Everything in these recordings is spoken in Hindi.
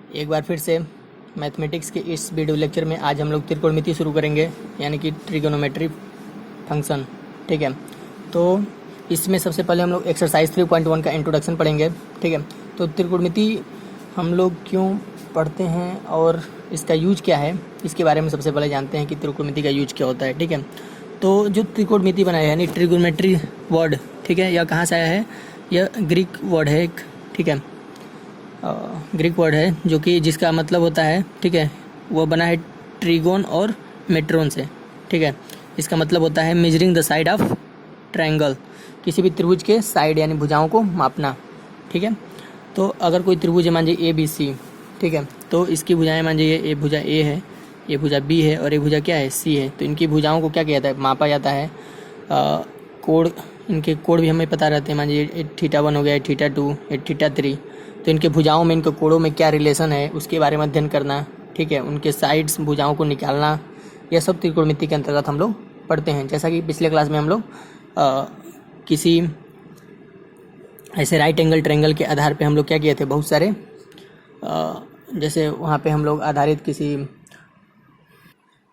एक बार फिर से मैथमेटिक्स के इस वीडियो लेक्चर में आज हम लोग त्रिकोणमिति शुरू करेंगे, यानी कि ट्रिगोनोमेट्री फंक्शन। ठीक है, तो इसमें सबसे पहले हम लोग एक्सरसाइज 3.1 का इंट्रोडक्शन पढ़ेंगे। ठीक है, तो त्रिकोणमिति हम लोग क्यों पढ़ते हैं और इसका यूज क्या है, इसके बारे में सबसे पहले जानते हैं कि त्रिकोणमिति का यूज क्या होता है। ठीक है, तो जो त्रिकोणमिति बनाया है यानी ट्रिगोनोमेट्री वर्ड, ठीक है, यह कहाँ से आया है? यह ग्रीक वर्ड है एक। ठीक है, ग्रीक वर्ड है जो कि जिसका मतलब होता है, ठीक है, वो बना है ट्रिगोन और मेट्रोन से। ठीक है, इसका मतलब होता है measuring the side of triangle, किसी भी त्रिभुज के साइड यानी भुजाओं को मापना। ठीक है, तो अगर कोई त्रिभुज है मान लीजिए ABC, ठीक है, तो इसकी भुजाएं मान लीजिए ये भुजा A है, ये भुजा B है और ये भुजा क्या है? C है। तो इनकी भुजाओं को क्या किया जाता है? मापा जाता है। कोण, इनके कोण भी हमें पता रहते हैं। मान लीजिए θ1 हो गया, θ2, θ3। तो इनके भुजाओं में, इनके कोणों में क्या रिलेशन है उसके बारे में अध्ययन करना। ठीक है, उनके साइड्स, भुजाओं को निकालना, यह सब त्रिकोणमिति के अंतर्गत हम लोग पढ़ते हैं। जैसा कि पिछले क्लास में हम लोग किसी ऐसे राइट एंगल ट्रायंगल के आधार पे हम लोग क्या किए थे, बहुत सारे जैसे वहाँ पे हम लोग आधारित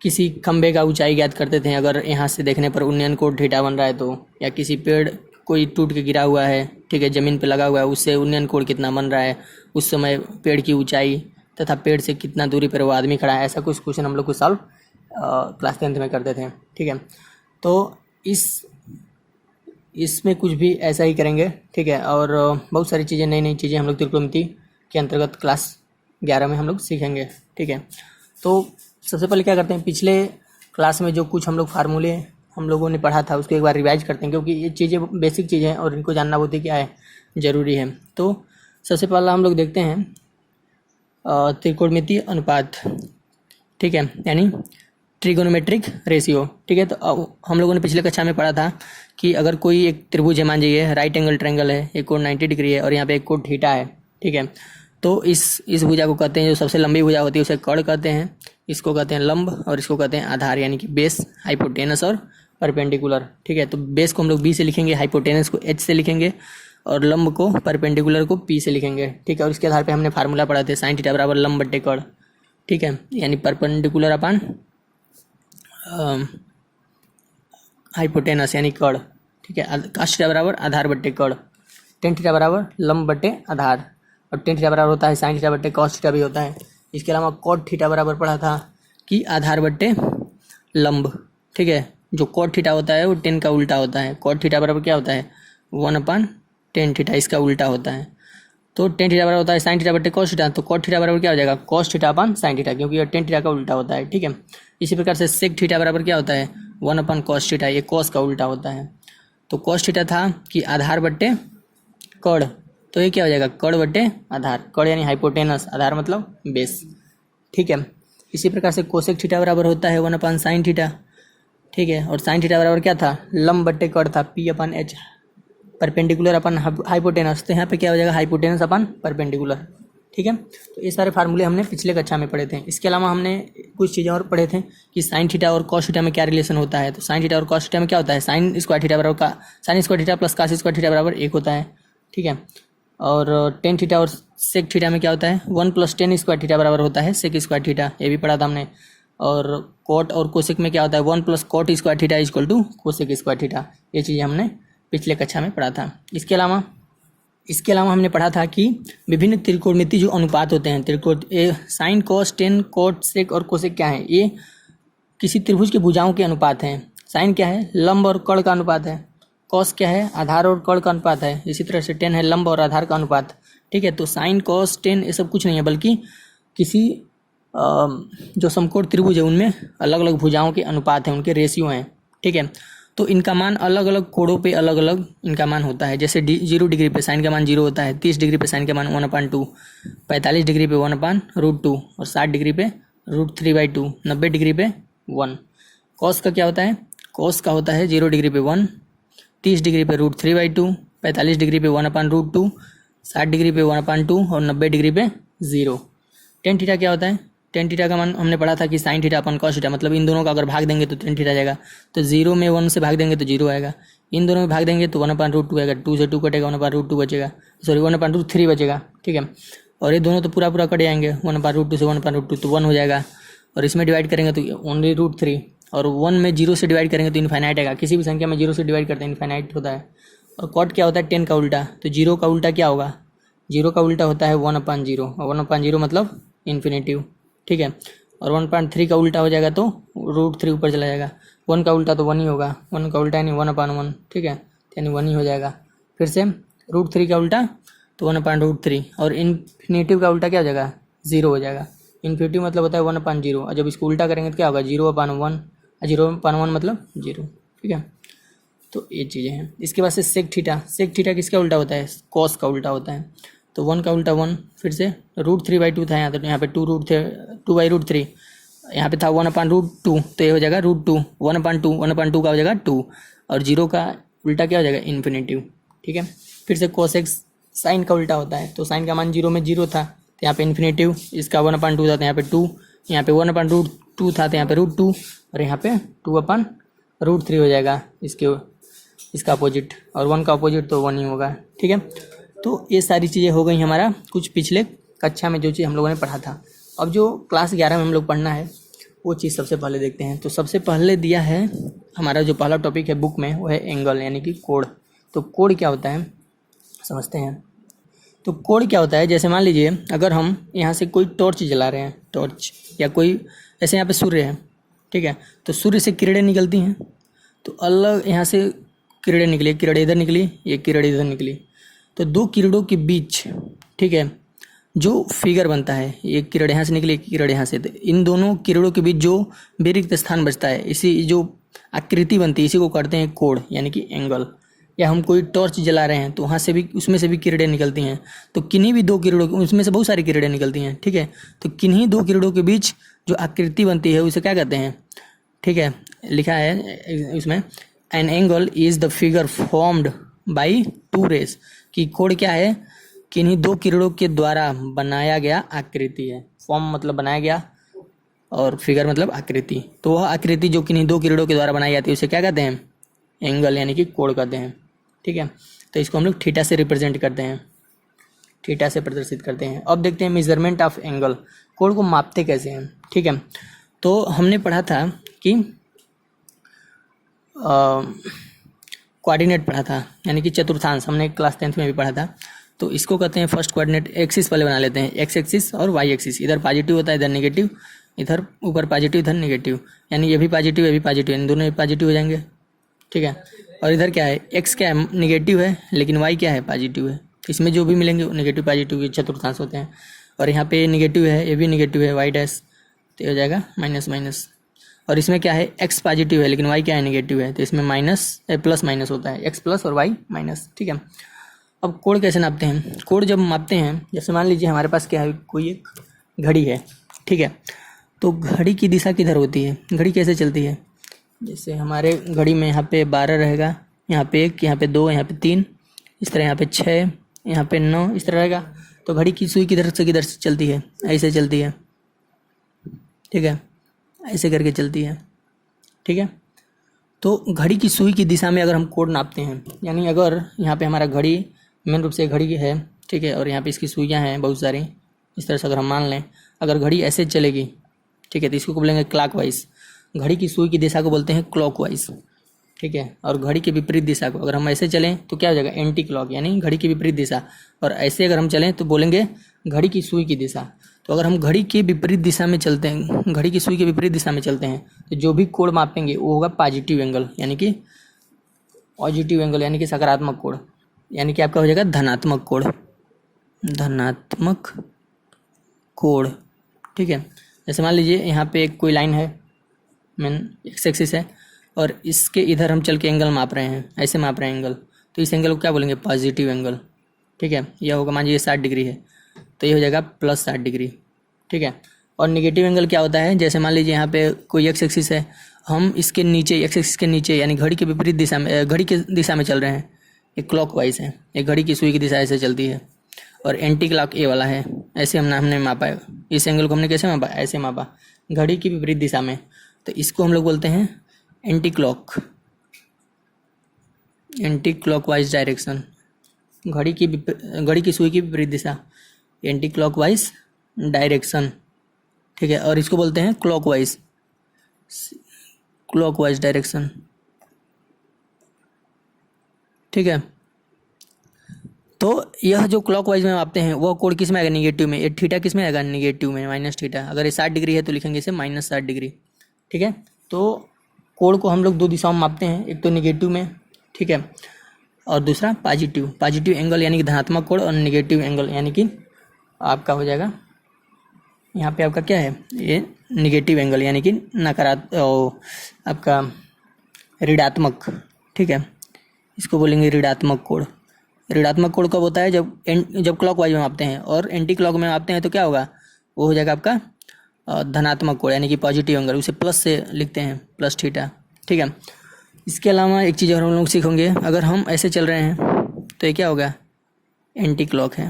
किसी खंबे का ऊंचाई ज्ञात करते थे। अगर यहाँ से देखने पर उन्नयन कोण थीटा बन रहा है तो, या किसी पेड़ कोई टूट के गिरा हुआ है, ठीक है, ज़मीन पे लगा हुआ है, उससे उन्नयन कोण कितना बन रहा है, उस समय पेड़ की ऊंचाई तथा पेड़ से कितना दूरी पर वो आदमी खड़ा है, ऐसा कुछ क्वेश्चन हम लोग को सॉल्व क्लास 10th में करते थे। ठीक है, तो इसमें कुछ भी ऐसा ही करेंगे। ठीक है, और बहुत सारी चीज़ें, नई नई चीज़ें हम लोग त्रिकोणमिति के अंतर्गत क्लास 11 में हम लोग सीखेंगे। ठीक है, तो सबसे पहले क्या करते हैं, पिछले क्लास में जो कुछ हम लोग फार्मूले हम लोगों ने पढ़ा था उसको एक बार रिवाइज करते हैं, क्योंकि ये चीज़ें बेसिक चीज़ें हैं और इनको जानना बहुत ही क्या है, ज़रूरी है। तो सबसे पहला हम लोग देखते हैं त्रिकोणमिति अनुपात। ठीक है, यानी ट्रिगोनोमेट्रिक रेशियो। ठीक है, तो हम लोगों ने पिछले कक्षा में पढ़ा था कि अगर कोई एक त्रिभुज है, मान लीजिए राइट एंगल ट्रायंगल है, एक कोण 90 डिग्री है और यहाँ पे एक कोण थीटा है। ठीक है, तो इस भुजा को कहते हैं, जो सबसे लंबी भुजा होती है उसे कर्ण कहते हैं, इसको कहते हैं लंब और इसको कहते हैं आधार, यानी कि बेस, हाइपोटेनस और परपेंडिकुलर। ठीक है, तो बेस को हम लोग B से लिखेंगे, हाइपोटेनस को H से लिखेंगे और लंब को, परपेंडिकुलर को P से लिखेंगे। ठीक है, और इसके आधार पे हमने फार्मूला पढ़ा थे साइन थीटा बराबर लंब बट्टे कर्ण। ठीक है, यानी परपेंडिकुलर अपन हाइपोटेनस यानी कर्ण। ठीक है, cos थीटा बराबर आधार बट्टे कर्ण, टेन थीटा बराबर लंब बट्टे आधार और टेन थीटा बराबर होता है साइन थीटा बट्टे cos थीटा भी होता है। इसके अलावा कॉट थीटा बराबर पढ़ा था कि आधार बट्टे लंब। ठीक है, जो कॉट थीटा होता है वो 10 का उल्टा होता है। कॉट थीटा बराबर क्या होता है? 1/10 थीटा, इसका उल्टा होता है। तो टेन थीटा बराबर होता है साइन थीटा बट्टे cos थीटा, तो कॉट थीटा बराबर क्या हो जाएगा? cos थीटा अपन साइन थीटा, क्योंकि ये 10 थीटा का उल्टा होता है। ठीक है, इसी प्रकार से सेक थीटा बराबर क्या होता है? 1/cos थीटा, ये cos का उल्टा होता है। तो cos थीटा था कि आधार बट्टे कर्ण, तो ये क्या हो जाएगा? कर्ण बट्टे आधार, कर्ण यानी हाइपोटेनस, आधार मतलब बेस। ठीक है, इसी प्रकार से कोसेक थीटा बराबर होता है 1/sin थीटा। ठीक है, और साइन थीटा बराबर क्या था? लंब बट्टे कर्ण था, P/H, परपेंडिकुलर अपन हाइपोटेनस, तो यहाँ पे क्या हो जाएगा? हाइपोटेनस अपन परपेंडिकुलर। ठीक है, तो ये सारे फार्मूले हमने पिछले कक्षा में पढ़े थे। इसके अलावा हमने कुछ चीज़ें और पढ़े थे कि साइन थीटा और कॉस थीटा में क्या रिलेशन होता है। तो साइन थीटा और कॉस थीटा में क्या होता है? साइन स्क्वायर थीटा बराबर का sine square theta plus cos square theta बराबर 1 होता है। ठीक है, और टेन थीटा और सेक थीटा में क्या होता है? 1 + 10 स्क्वायर थीटा बराबर होता है सेक स्क्वायर थीटा, ये भी पढ़ा था हमने। और कोट और कोसेक में क्या होता है? 1 + cot square theta equal to cosec square theta, ये चीज़ें हमने पिछले कक्षा में पढ़ा था। इसके अलावा हमने पढ़ा था कि विभिन्न त्रिकोणमिति जो अनुपात होते हैं, साइन, कॉस, टेन, कोट, सेक और कोसेक क्या है? ये किसी त्रिभुज के भुजाओं के अनुपात हैं। साइन क्या है? लंब और कर्ण का अनुपात है। कॉस क्या है? आधार और कर्ण का अनुपात है। इसी तरह से टेन है लंब और आधार का अनुपात। ठीक है, तो साइन, कॉस, टेन ये सब कुछ नहीं है, बल्कि किसी जो समकोण त्रिभुज है उनमें अलग अलग भुजाओं के अनुपात हैं, उनके रेशियो हैं। ठीक है, तो इनका मान अलग अलग कोणों पे अलग अलग इनका मान होता है। जैसे 0 डिग्री पे साइन का मान 0 होता है, 30 डिग्री पे साइन का मान 1/2, 45 डिग्री पे 1/√2 और 60 डिग्री पे √3/2, 90 डिग्री पे 1। कॉस का क्या होता है? कॉस का होता है 0 डिग्री पे 1, 30 डिग्री पे √3/2, 45 डिग्री पे 1/√2, 60 डिग्री पे 1/2 और 90 डिग्री पे 0। टेन थीटा क्या होता है? टेन थीटा का मान हमने पढ़ा था कि साइन थीटा अपन cos थीटा, मतलब इन दोनों का अगर भाग देंगे तो टेन थीटा जाएगा। तो 0 में 1 से भाग देंगे तो 0 आएगा, इन दोनों में भाग देंगे तो 1/√2 आएगा, 2 से 2 कटेगा, 1/√2 बचेगा, सॉरी 1/√3 बचेगा। ठीक है, और ये दोनों तो पूरा पूरा कट जाएंगे, 1/√2 से 1/√2 तो 1 हो जाएगा, और इसमें डिवाइड करेंगे तो ओनली √3, और 1 में 0 से डिवाइड करेंगे तो इनफाइनाइट आएगा। किसी भी संख्या में 0 से डिवाइड करते हैं इनफाइनाइट होता है। और कॉट क्या होता है? 10 का उल्टा, तो 0 का उल्टा क्या होगा? 0 का उल्टा होता है 1/0, और 1/0 मतलब इन्फिनेटिव, ठीक है। और 1/3 का उल्टा हो जाएगा तो √3 ऊपर चला जाएगा। 1 का उल्टा तो 1 ही होगा, 1 का उल्टा यानी 1/1, ठीक है, यानी 1 ही हो जाएगा। फिर से √3 का उल्टा तो 1/√3, और इन्फिनेटिव का उल्टा क्या हो जाएगा? 0 हो जाएगा। इन्फिनेटिव मतलब होता है 1/0, और जब इसको उल्टा करेंगे तो क्या होगा? 0/1, 0/1 मतलब 0, ठीक है। तो ये चीज़ें हैं। इसके बाद से सेक थीटा, सेक थीटा किसका उल्टा होता है? कॉस का उल्टा होता है। तो 1 का उल्टा 1, फिर से √3/2 था यहाँ, तो यहाँ पे 2/√3, यहाँ पे था 1/√2, तो ये हो जाएगा √2, 1/2 का हो जाएगा 2, और 0 का उल्टा क्या हो जाएगा? इन्फिनेटिव, ठीक है। फिर से कोसेक्स, साइन का उल्टा होता है, तो साइन का मान 0 में 0 था तो यहाँ पे इन्फिनेटिव, इसका 1/2 था तो यहाँ पे 2, यहाँ पे 1/√2 था तो यहाँ पे √2, और यहाँ पे 2/√3 हो जाएगा इसका अपोजिट, और 1 का अपोजिट तो 1 ही होगा, ठीक है। तो ये सारी चीज़ें हो गई हमारा कुछ पिछले कक्षा में जो चीज़ हम लोगों ने पढ़ा था। अब जो क्लास 11 में हम लोग पढ़ना है वो चीज़ सबसे पहले देखते हैं। तो सबसे पहले दिया है हमारा जो पहला टॉपिक है बुक में, वो है एंगल यानी कि कोण। तो कोण क्या होता है समझते हैं। तो कोण क्या होता है, जैसे मान लीजिए अगर हम यहाँ से कोई टॉर्च जला रहे हैं, टॉर्च, या कोई ऐसे यहाँ पे सूर्य है, ठीक है, तो सूर्य से किरणें निकलती हैं, तो अलग यहाँ से किरणें निकली, किरण इधर निकली, ये किरण इधर निकली, तो दो किरणों के बीच, ठीक है, जो फिगर बनता है, एक किरण यहाँ से निकली, एक किरण यहाँ से, तो इन दोनों किरणों के बीच जो रिक्त स्थान बचता है, इसी जो आकृति बनती है इसी को कहते हैं कोण यानी कि एंगल। या हम कोई टॉर्च जला रहे हैं तो वहाँ से भी, उसमें से भी किरणें निकलती हैं, तो किन्हीं भी दो किरणों, उसमें से बहुत सारी किरणें निकलती हैं, ठीक है, तो किन्हीं दो किरणों के बीच जो आकृति बनती है उसे क्या कहते हैं, ठीक है। लिखा है इसमें, an angle is the figure formed by 2 rays, कि कोण क्या है? किन्हीं दो किरणों के द्वारा बनाया गया आकृति है। फॉर्म मतलब बनाया गया, और फिगर मतलब आकृति, तो वह आकृति जो किन्हीं दो किरणों के द्वारा बनाई जाती है उसे क्या कहते हैं? एंगल यानी कि कोण कहते हैं, ठीक है। तो इसको हम लोग थीटा से रिप्रेजेंट करते हैं, थीटा से प्रदर्शित करते हैं। अब देखते हैं मेजरमेंट ऑफ एंगल, कोण को मापते कैसे हैं, ठीक है। तो हमने पढ़ा था कि कोऑर्डिनेट पढ़ा था, यानी कि चतुर्थांश, हमने क्लास 10th में भी पढ़ा था। तो इसको कहते हैं फर्स्ट कोऑर्डिनेट, एक्सिस पहले बना लेते हैं, एक्स एक्सिस और वाई एक्सिस, इधर पॉजिटिव होता है इधर नेगेटिव, इधर ऊपर पॉजिटिव इधर नेगेटिव, यानी ये भी पॉजिटिव ये भी पॉजिटिव, यानी दोनों पॉजिटिव हो जाएंगे, ठीक है। और इधर क्या है? एक्स क्या है? नेगेटिव है, लेकिन वाई क्या है? पॉजिटिव है। इसमें जो भी मिलेंगे वो नेगेटिव पॉजिटिव के चतुर्थांश होते हैं। और यहाँ पे नेगेटिव है, ये भी नेगेटिव है, वाई डैश, तो ये हो जाएगा माइनस माइनस। और इसमें क्या है? एक्स पॉजिटिव है लेकिन वाई क्या है? नेगेटिव है, तो इसमें माइनस प्लस माइनस होता है, एक्स प्लस और वाई माइनस, ठीक है। अब कोण कैसे नापते हैं? कोण जब मापते हैं, जैसे मान लीजिए हमारे पास क्या है, कोई एक घड़ी है, ठीक है, तो घड़ी की दिशा किधर होती है? घड़ी कैसे चलती है? जैसे हमारे घड़ी में यहाँ पे 12 रहेगा, यहाँ पे 1, यहाँ पे 2, यहाँ पे 3, इस तरह यहाँ पे 6, यहाँ पे 9, इस तरह रहेगा। तो घड़ी की सुई किधर से चलती है? ऐसे चलती है, ठीक है, ऐसे करके चलती है, ठीक है। तो घड़ी की सुई की दिशा में अगर हम कोण नापते हैं, यानी अगर यहाँ पे हमारा घड़ी मेन रूप से घड़ी है, ठीक है, और यहाँ पे इसकी सुइयाँ हैं बहुत सारी, इस तरह से अगर हम मान लें, अगर घड़ी ऐसे चलेगी, ठीक है, तो इसको बोलेंगे क्लॉकवाइज। घड़ी की सुई की दिशा को बोलते हैं क्लॉकवाइज, ठीक है। और घड़ी के विपरीत दिशा को अगर हम ऐसे चलें तो क्या हो जाएगा? एंटी क्लॉक, यानी घड़ी की विपरीत दिशा। और ऐसे अगर हम चलें तो बोलेंगे घड़ी की सुई की दिशा। तो अगर हम घड़ी के विपरीत दिशा में चलते हैं, घड़ी की सुई के विपरीत दिशा में चलते हैं, तो जो भी कोण मापेंगे वो होगा पॉजिटिव एंगल, यानी कि पॉजिटिव एंगल, यानी कि सकारात्मक कोण, यानी कि आपका हो जाएगा धनात्मक कोण, धनात्मक कोण, ठीक है। जैसे मान लीजिए यहाँ पे एक कोई लाइन है, मेन एक्स एक्सिस है, और इसके इधर हम चल के एंगल माप रहे हैं, ऐसे माप रहे हैं एंगल, तो इस एंगल को क्या बोलेंगे? पॉजिटिव एंगल, ठीक है। यह होगा, मान लीजिए 60 डिग्री है तो ये हो जाएगा प्लस 60 डिग्री, ठीक है। और नेगेटिव एंगल क्या होता है? जैसे मान लीजिए यहाँ पे कोई एक्स एक्सिस है, हम इसके नीचे, एक्स एक्सिस के नीचे, यानी घड़ी के विपरीत दिशा में, घड़ी के दिशा में चल रहे हैं, ये क्लॉकवाइज है, ये घड़ी की सुई की दिशा ऐसे चलती है, और एंटी क्लॉक ए वाला है, ऐसे हमने मापा है। इस एंगल को हमने कैसे मापा? ऐसे मापा, घड़ी की विपरीत दिशा में, तो इसको हम लोग बोलते हैं एंटी क्लॉकवाइज डायरेक्शन, घड़ी की सुई की विपरीत दिशा। एंटी क्लॉकवाइज डायरेक्शन, ठीक है, और इसको बोलते हैं क्लॉकवाइज डायरेक्शन, ठीक है। तो यह जो क्लॉकवाइज में मापते हैं वह कोण किस में आएगा, निगेटिव में। ये थीटा किस में आएगा, निगेटिव में, माइनस थीटा। अगर ये 60 डिग्री है तो लिखेंगे इसे माइनस 60 डिग्री, ठीक है। तो कोण को हम लोग दो दिशाओं में मापते हैं, एक तो निगेटिव में, ठीक है, और दूसरा पॉजिटिव एंगल यानी कि धनात्मक कोण, और निगेटिव एंगल यानी कि आपका हो जाएगा यहाँ पे आपका क्या है, ये निगेटिव एंगल यानी कि नकारात्मक, आपका ऋणात्मक, ठीक है, इसको बोलेंगे ऋणात्मक कोण। ऋणात्मक कोण कब होता है, जब क्लॉकवाइज में मापते हैं, और एंटी क्लॉक में मापते हैं तो क्या होगा, वो हो जाएगा आपका धनात्मक कोण यानी कि पॉजिटिव एंगल, उसे प्लस से लिखते हैं, प्लस थीटा, ठीक है। इसके अलावा एक चीज़ और हम लोग सीखेंगे, अगर हम ऐसे चल रहे हैं तो ये क्या होगा, एंटी क्लॉक है।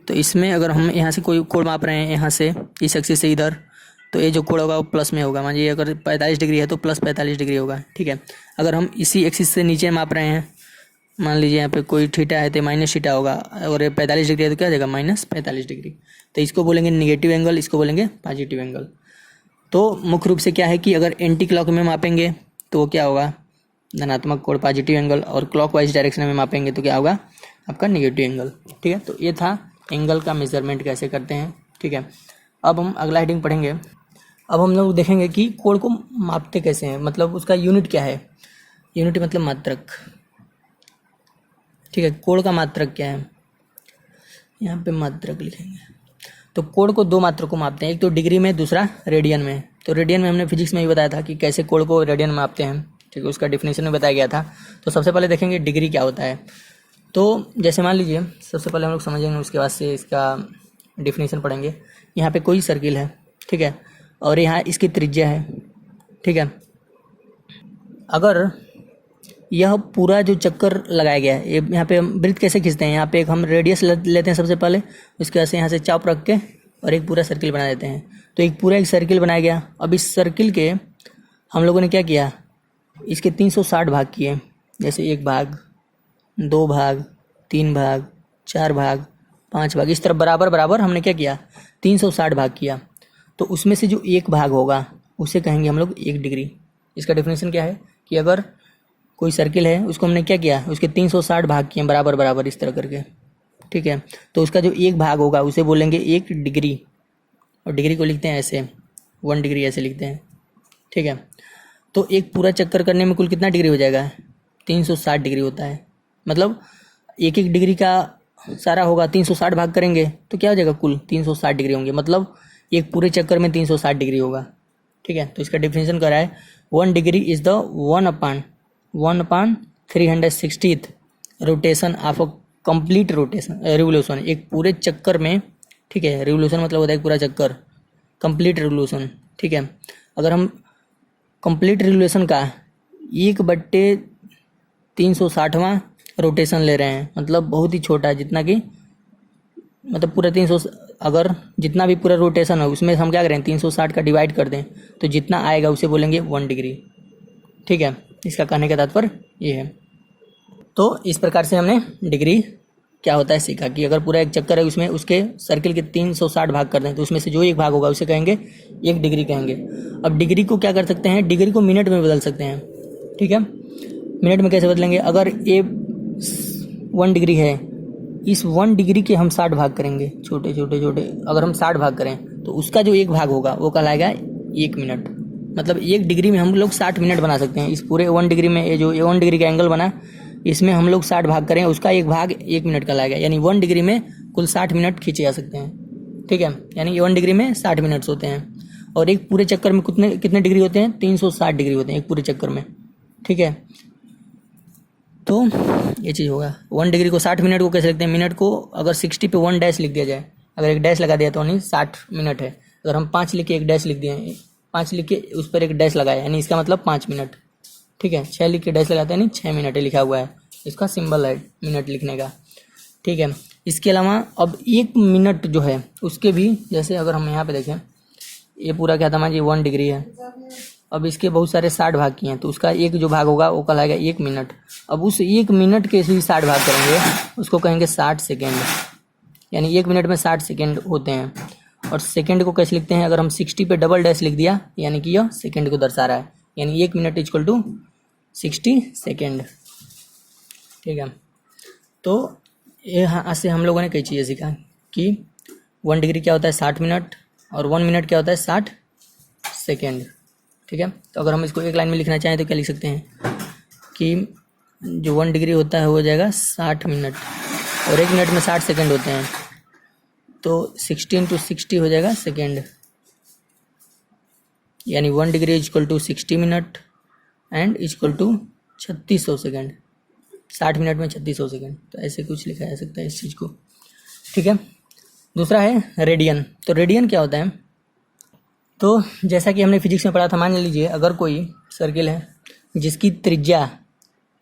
तो इसमें अगर हम यहाँ से कोई कोण माप रहे हैं, यहाँ से इस एक्सिस से इधर, तो ये जो कोण होगा वो प्लस में होगा। मान लीजिए अगर 45 डिग्री है तो प्लस 45 डिग्री होगा, ठीक है। अगर हम इसी एक्सिस से नीचे माप रहे हैं, मान लीजिए यहाँ पे कोई थीटा है तो माइनस थीटा होगा, और 45 डिग्री है तो क्या हो जाएगा, माइनस 45 डिग्री। तो इसको बोलेंगे निगेटिव एंगल, इसको बोलेंगे पॉजिटिव एंगल। तो मुख्य रूप से क्या है कि अगर एंटी क्लॉक में मापेंगे तो वो क्या होगा, धनात्मक कोण पॉजिटिव एंगल, और क्लॉकवाइज डायरेक्शन में मापेंगे तो क्या होगा, आपका निगेटिव एंगल, ठीक है। तो ये था एंगल का मेजरमेंट कैसे करते हैं, ठीक है। अब हम अगला हेडिंग पढ़ेंगे। अब हम लोग देखेंगे कि कोण को मापते कैसे हैं, मतलब उसका यूनिट क्या है। यूनिट मतलब मात्रक, ठीक है। कोण का मात्रक क्या है, यहाँ पे मात्रक लिखेंगे। तो कोण को दो मात्रक को मापते हैं, एक तो डिग्री में, दूसरा रेडियन में। तो रेडियन में हमने फिजिक्स में ही बताया था कि कैसे कोण को रेडियन में मापते हैं, ठीक है, उसका डेफिनेशन में बताया गया था। तो सबसे पहले देखेंगे डिग्री क्या होता है। तो जैसे मान लीजिए सबसे पहले हम लोग समझेंगे, उसके बाद से इसका डेफिनेशन पढ़ेंगे। यहाँ पे कोई सर्किल है, ठीक है, और यहाँ इसकी त्रिज्या है, ठीक है। अगर यह पूरा जो चक्कर लगाया गया है, ये यहाँ पे हम वृत्त कैसे खींचते हैं, यहाँ पे एक हम रेडियस लेते हैं सबसे पहले, उसके बाद से यहाँ से चाप रख के और एक पूरा सर्किल बना देते हैं। तो एक सर्किल बनाया गया। अब इस सर्किल के हम लोगों ने क्या किया, इसके 360 भाग किए, जैसे 1 भाग, 2 भाग, 3 भाग, 4 भाग, 5 भाग, इस तरह बराबर बराबर हमने क्या किया, 360 भाग किया। तो उसमें से जो एक भाग होगा उसे कहेंगे हम लोग 1 डिग्री। इसका डेफिनेशन क्या है कि अगर कोई सर्किल है उसको हमने क्या किया, उसके 360 भाग किए बराबर बराबर इस तरह करके, ठीक है। तो उसका जो एक भाग होगा उसे बोलेंगे 1 डिग्री, और डिग्री को लिखते हैं ऐसे, 1 डिग्री ऐसे लिखते हैं, ठीक है। तो एक पूरा चक्कर करने में कुल कितना डिग्री हो जाएगा, 360 डिग्री होता है। मतलब एक डिग्री का सारा होगा, 360 भाग करेंगे तो क्या हो जाएगा, कुल 360 डिग्री होंगे। मतलब एक पूरे चक्कर में 360 डिग्री होगा, ठीक है। तो इसका डेफिनेशन क्या है, 1 degree is the 1/360th rotation of a complete revolution. एक पूरे चक्कर में, ठीक है, रिवोल्यूशन मतलब होता है एक पूरा चक्कर, कंप्लीट रिवोल्यूशन, ठीक है। अगर हम कंप्लीट रिवोल्यूशन का 1/360वां रोटेशन ले रहे हैं, मतलब बहुत ही छोटा है, जितना कि मतलब पूरा 300, अगर जितना भी पूरा रोटेशन है उसमें हम क्या करें, 360 का डिवाइड कर दें तो जितना आएगा उसे बोलेंगे 1 डिग्री, ठीक है। इसका कहने का तात्पर्य ये है। तो इस प्रकार से हमने डिग्री क्या होता है सीखा कि अगर पूरा एक चक्कर है उसमें उसके सर्किल के 360 भाग कर दें तो उसमें से जो एक भाग होगा उसे कहेंगे 1 डिग्री कहेंगे। अब डिग्री को क्या कर सकते हैं, डिग्री को मिनट में बदल सकते हैं, ठीक है। मिनट में कैसे बदलेंगे, अगर ये 1 डिग्री है, इस 1 डिग्री के हम 60 भाग करेंगे, छोटे छोटे छोटे, अगर हम 60 भाग करें तो उसका जो एक भाग होगा वो कहलाएगा 1 मिनट। मतलब 1 डिग्री में हम लोग 60 मिनट बना सकते हैं। इस पूरे 1 डिग्री में ये जो 1 डिग्री का एंगल बना, इसमें हम लोग 60 भाग करें, उसका एक भाग 1 मिनट का लाएगा, यानी 1 डिग्री में कुल 60 मिनट खींचे जा सकते हैं, ठीक है। यानी 1 डिग्री में 60 मिनट्स होते हैं, और एक पूरे चक्कर में कितने डिग्री होते हैं, 360 डिग्री होते हैं एक पूरे चक्कर में, ठीक है। तो ये चीज़ होगा। 1 डिग्री को 60 मिनट को कैसे लिखते हैं, मिनट को अगर 60 पे 1 डैश लिख दिया जाए, अगर एक डैश लगा दिया तो नहीं 60 मिनट है। अगर हम 5 लिख के एक डैश लिख दिए, 5 लिख के उस पर एक डैश लगाया, यानी इसका मतलब 5 मिनट, ठीक है। 6 लिख के डैश लगाते हैं, यानी 6 मिनट लिखा हुआ है, इसका सिंबल है मिनट लिखने का, ठीक है। इसके अलावा अब 1 मिनट जो है उसके भी, जैसे अगर हम यहाँ पे देखें, ये पूरा क्या था, मान लीजिए 1 डिग्री है, अब इसके बहुत सारे 60 भाग किए हैं, तो उसका एक जो भाग होगा वो कहलाएगा 1 मिनट। अब उस 1 मिनट के भी 60 भाग करेंगे, उसको कहेंगे 60 सेकेंड, यानी 1 मिनट में 60 सेकेंड होते हैं। और सेकेंड को कैसे लिखते हैं, अगर हम 60 पे डबल डैश लिख दिया यानी कि यह सेकेंड को दर्शा रहा है, यानी 1 मिनट इक्वल टू 60 सेकेंड। ठीक है, तो यहाँ से हम लोगों ने कई चीज़ें सीखा कि 1 डिग्री क्या होता है 60 मिनट, और 1 मिनट क्या होता है 60 सेकेंड। ठीक है, तो अगर हम इसको एक लाइन में लिखना चाहें तो क्या लिख सकते हैं कि जो 1 डिग्री होता है हो जाएगा 60 मिनट, और 1 मिनट में 60 सेकेंड होते हैं, तो 60 × 60 हो जाएगा सेकेंड, यानी 1 degree equal to 60 minute and equal to 3600 second. 60 minute में 3600 सेकेंड, तो ऐसे कुछ लिखा जा सकता है इस चीज़ को। ठीक है, दूसरा है रेडियन। तो रेडियन क्या होता है, तो जैसा कि हमने फिजिक्स में पढ़ा था, मान लीजिए अगर कोई सर्किल है जिसकी त्रिज्या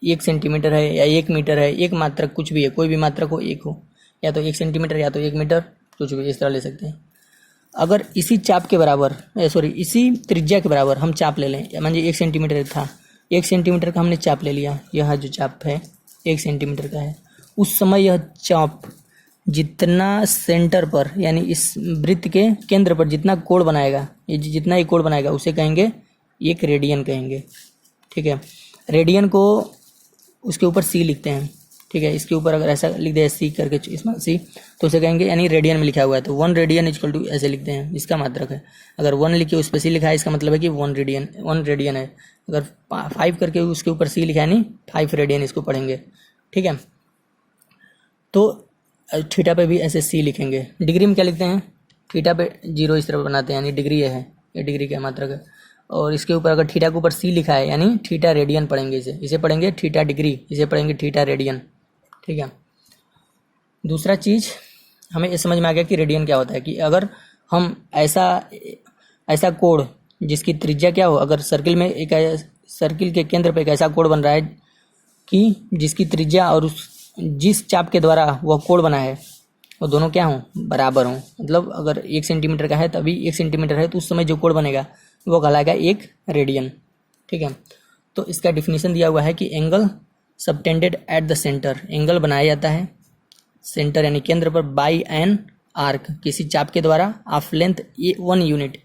1 सेंटीमीटर है या 1 मीटर है, एक मात्रक कुछ भी है, कोई भी मात्रक हो एक हो, या तो 1 सेंटीमीटर या तो 1 मीटर, कुछ भी इस तरह ले सकते हैं। अगर इसी चाप के बराबर इसी त्रिज्या के बराबर हम चाप ले लें, मान लीजिए 1 सेंटीमीटर था, 1 सेंटीमीटर का हमने चाप ले लिया, यह जो चाप है 1 सेंटीमीटर का है, उस समय यह चाप जितना सेंटर पर यानी इस वृत्त के केंद्र पर जितना कोण बनाएगा, ये जितना ही कोण बनाएगा उसे कहेंगे 1 रेडियन कहेंगे। ठीक है, रेडियन को उसके ऊपर सी लिखते हैं। ठीक है, इसके ऊपर अगर ऐसा लिख दिया सी करके इसमें सी, तो उसे कहेंगे, यानी रेडियन में लिखा हुआ है तो 1 रेडियन इक्वल टू ऐसे लिखते हैं, इसका मात्रक है। अगर 1 लिखे उस पर सी लिखा है, इसका मतलब है कि 1 रेडियन है। अगर 5 करके उसके ऊपर सी लिखा है, नहीं 5 रेडियन इसको पढ़ेंगे। ठीक है, तो थीटा पे भी ऐसे सी लिखेंगे। डिग्री में क्या लिखते हैं, थीटा पे 0 इस तरह बनाते हैं, यानी डिग्री है, ये डिग्री का मात्रक है। और इसके ऊपर अगर थीटा के ऊपर सी लिखा है यानी थीटा रेडियन पढ़ेंगे, इसे पढ़ेंगे थीटा डिग्री, इसे पढ़ेंगे थीटा रेडियन। ठीक है, दूसरा चीज़ हमें ये समझ में आ गया कि रेडियन क्या होता है, कि अगर हम ऐसा कोण जिसकी त्रिज्या क्या हो, अगर सर्किल के केंद्र पे एक ऐसा कोण बन रहा है कि जिसकी त्रिज्या और जिस चाप के द्वारा वह कोण बना है वो दोनों क्या हों, बराबर हों। मतलब अगर 1 सेंटीमीटर का है तभी 1 सेंटीमीटर है, तो उस समय जो कोण बनेगा वो कहलाएगा 1 रेडियन। ठीक है, तो इसका डिफिनीशन दिया हुआ है कि angle subtended at the centre, angle बनाया जाता है सेंटर यानी केंद्र पर बाई एन आर्क, किसी चाप के द्वारा ऑफ लेंथ 1 यूनिट,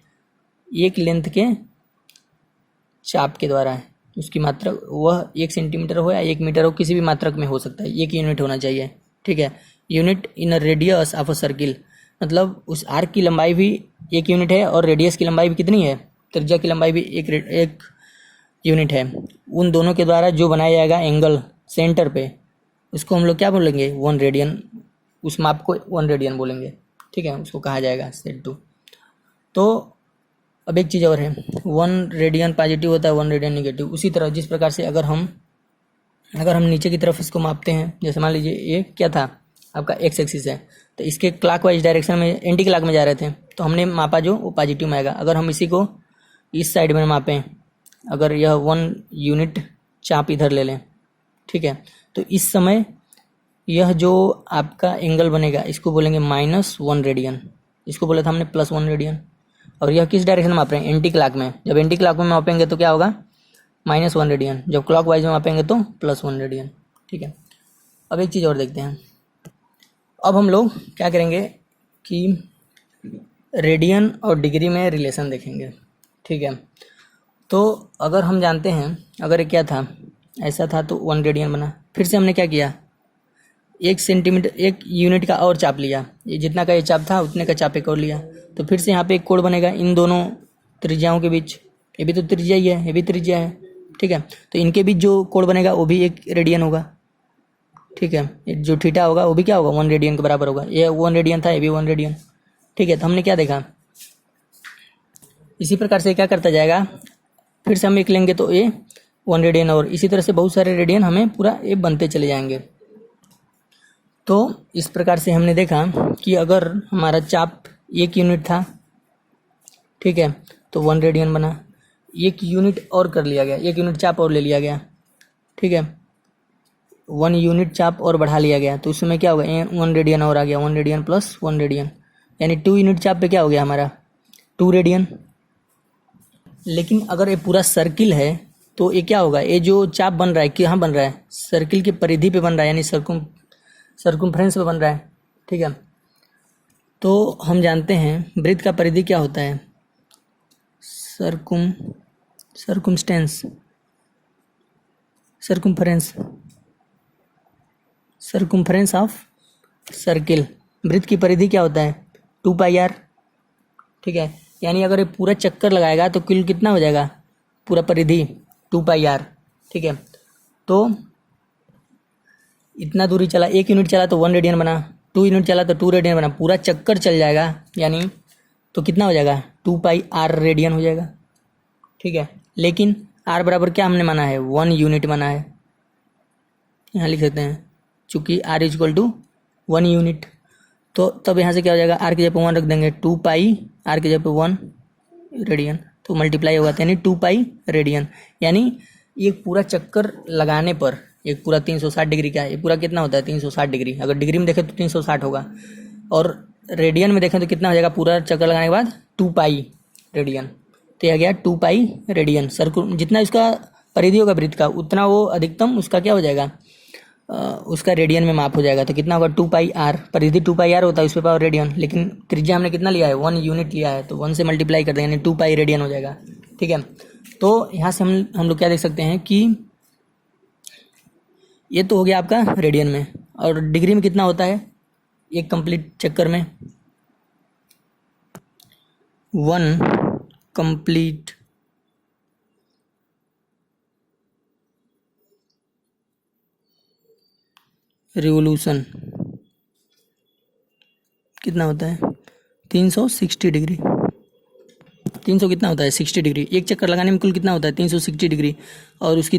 एक लेंथ के चाप के द्वारा है, उसकी मात्रक वह 1 सेंटीमीटर हो या 1 मीटर हो, किसी भी मात्रक में हो सकता है, 1 यूनिट होना चाहिए। ठीक है, unit in a radius of a circle, मतलब उस आर्क की लंबाई भी 1 यूनिट है और रेडियस की लंबाई भी कितनी है, त्रिज्या की लंबाई भी 1 यूनिट है। उन दोनों के द्वारा जो बनाया जाएगा एंगल सेंटर पे, उसको हम लोग क्या बोलेंगे, 1 रेडियन, उस माप को 1 रेडियन बोलेंगे। ठीक है, उसको कहा जाएगा सेट टू। तो अब एक चीज़ और है, 1 रेडियन पॉजिटिव होता है, 1 रेडियन नेगेटिव। उसी तरह जिस प्रकार से अगर हम नीचे की तरफ इसको मापते हैं, जैसे मान लीजिए ये क्या था आपका एक्स एक्सिस है, तो इसके क्लॉकवाइज डायरेक्शन में एंटी क्लॉक में जा रहे थे, तो हमने मापा जो वो पॉजिटिव में आएगा। अगर हम इसी को इस साइड में मापें, अगर यह 1 यूनिट चाप इधर ले लें, ठीक है, तो इस समय यह जो आपका एंगल बनेगा इसको बोलेंगे -1 रेडियन, इसको बोला था हमने +1 रेडियन। और यह किस डायरेक्शन में माप रहे हैं, एंटी क्लॉक में। जब एंटी क्लॉक में मापेंगे तो क्या होगा, -1 रेडियन, जब क्लॉक वाइज में मापेंगे तो +1 रेडियन। ठीक है, अब एक चीज़ और देखते हैं। अब हम लोग क्या करेंगे कि रेडियन और डिग्री में रिलेशन देखेंगे। ठीक है, तो अगर हम जानते हैं, अगर ये क्या था, ऐसा था तो 1 रेडियन बना, फिर से हमने क्या किया, 1 सेंटीमीटर 1 यूनिट का और चाप लिया, ये जितना का ये चाप था उतने का चाप एक और लिया, तो फिर से यहाँ पे एक कोण बनेगा इन दोनों त्रिज्याओं के बीच। ये भी तो त्रिज्या ही है, ये भी त्रिज्या है। ठीक है, तो इनके बीच जो कोण बनेगा वो भी 1 रेडियन होगा। ठीक है, जो थीटा होगा वो भी क्या होगा, 1 रेडियन के बराबर होगा। ये 1 रेडियन था, ये भी 1 रेडियन। ठीक है, तो हमने क्या देखा, इसी प्रकार से क्या करता जाएगा, फिर से हम एक लेंगे तो ये 1 रेडियन, और इसी तरह से बहुत सारे रेडियन हमें पूरा ये बनते चले जाएंगे। तो इस प्रकार से हमने देखा कि अगर हमारा चाप 1 यूनिट था, ठीक है, तो 1 रेडियन बना, 1 यूनिट और कर लिया गया, 1 यूनिट चाप और ले लिया गया। ठीक है, 1 यूनिट चाप और बढ़ा लिया गया, तो उस समय क्या होगा, 1 रेडियन और आ गया, 1 रेडियन प्लस 1 रेडियन, यानी 2 यूनिट चाप पे क्या हो गया हमारा, 2 रेडियन। लेकिन अगर ये पूरा सर्किल है तो ये क्या होगा, ये जो चाप बन रहा है कहाँ बन रहा है, सर्किल की परिधि पे बन रहा है, यानी सर्कुम्फ्रेंस पे बन रहा है। ठीक है, तो हम जानते हैं वृत्त का परिधि क्या होता है, सर्कुमस्टेंस, सर्कुम्फरेंस ऑफ सर्किल। वृत्त की परिधि क्या होता है, 2πr। ठीक है, यानी अगर ये पूरा चक्कर लगाएगा तो कुल कितना हो जाएगा, पूरा परिधि 2πr। ठीक है, तो इतना दूरी चला, 1 यूनिट चला तो 1 रेडियन बना, 2 यूनिट चला तो 2 रेडियन बना, पूरा चक्कर चल जाएगा यानी तो कितना हो जाएगा, 2πr रेडियन हो जाएगा। ठीक है, लेकिन r बराबर क्या हमने माना है, 1 यूनिट माना है, यहाँ लिख सकते हैं चूँकि r इक्वल टू 1 यूनिट। तो तब यहाँ से क्या हो जाएगा, r की जगह पर 1 रख देंगे, 2π, r की जगह पर 1 रेडियन, तो मल्टीप्लाई होगा यानी 2π रेडियन। यानी एक पूरा चक्कर लगाने पर एक पूरा 360 डिग्री का है, ये पूरा कितना होता है 360 डिग्री। अगर डिग्री में देखें तो 360 होगा, और रेडियन में देखें तो कितना हो जाएगा, पूरा चक्कर लगाने के बाद 2π रेडियन। तो यह गया 2π रेडियन। सर्कुल जितना इसका परिधि होगा वृत्त का उतना वो अधिकतम उसका क्या हो जाएगा, उसका रेडियन में माप हो जाएगा। तो कितना होगा 2πr, परिधि 2πr होता है, उस पे पावर रेडियन, लेकिन त्रिज्या हमने कितना लिया है, 1 यूनिट लिया है, तो 1 से मल्टीप्लाई कर देंगे यानी 2π रेडियन हो जाएगा। ठीक है, तो यहाँ से हम लोग क्या देख सकते हैं कि ये तो हो गया आपका रेडियन में, और डिग्री में कितना होता है एक कंप्लीट चक्कर में, 1 कंप्लीट रिवोल्यूशन कितना होता है 360 डिग्री। 300 कितना होता है 60 डिग्री, एक चक्कर लगाने में कुल कितना होता है 360 डिग्री, और उसकी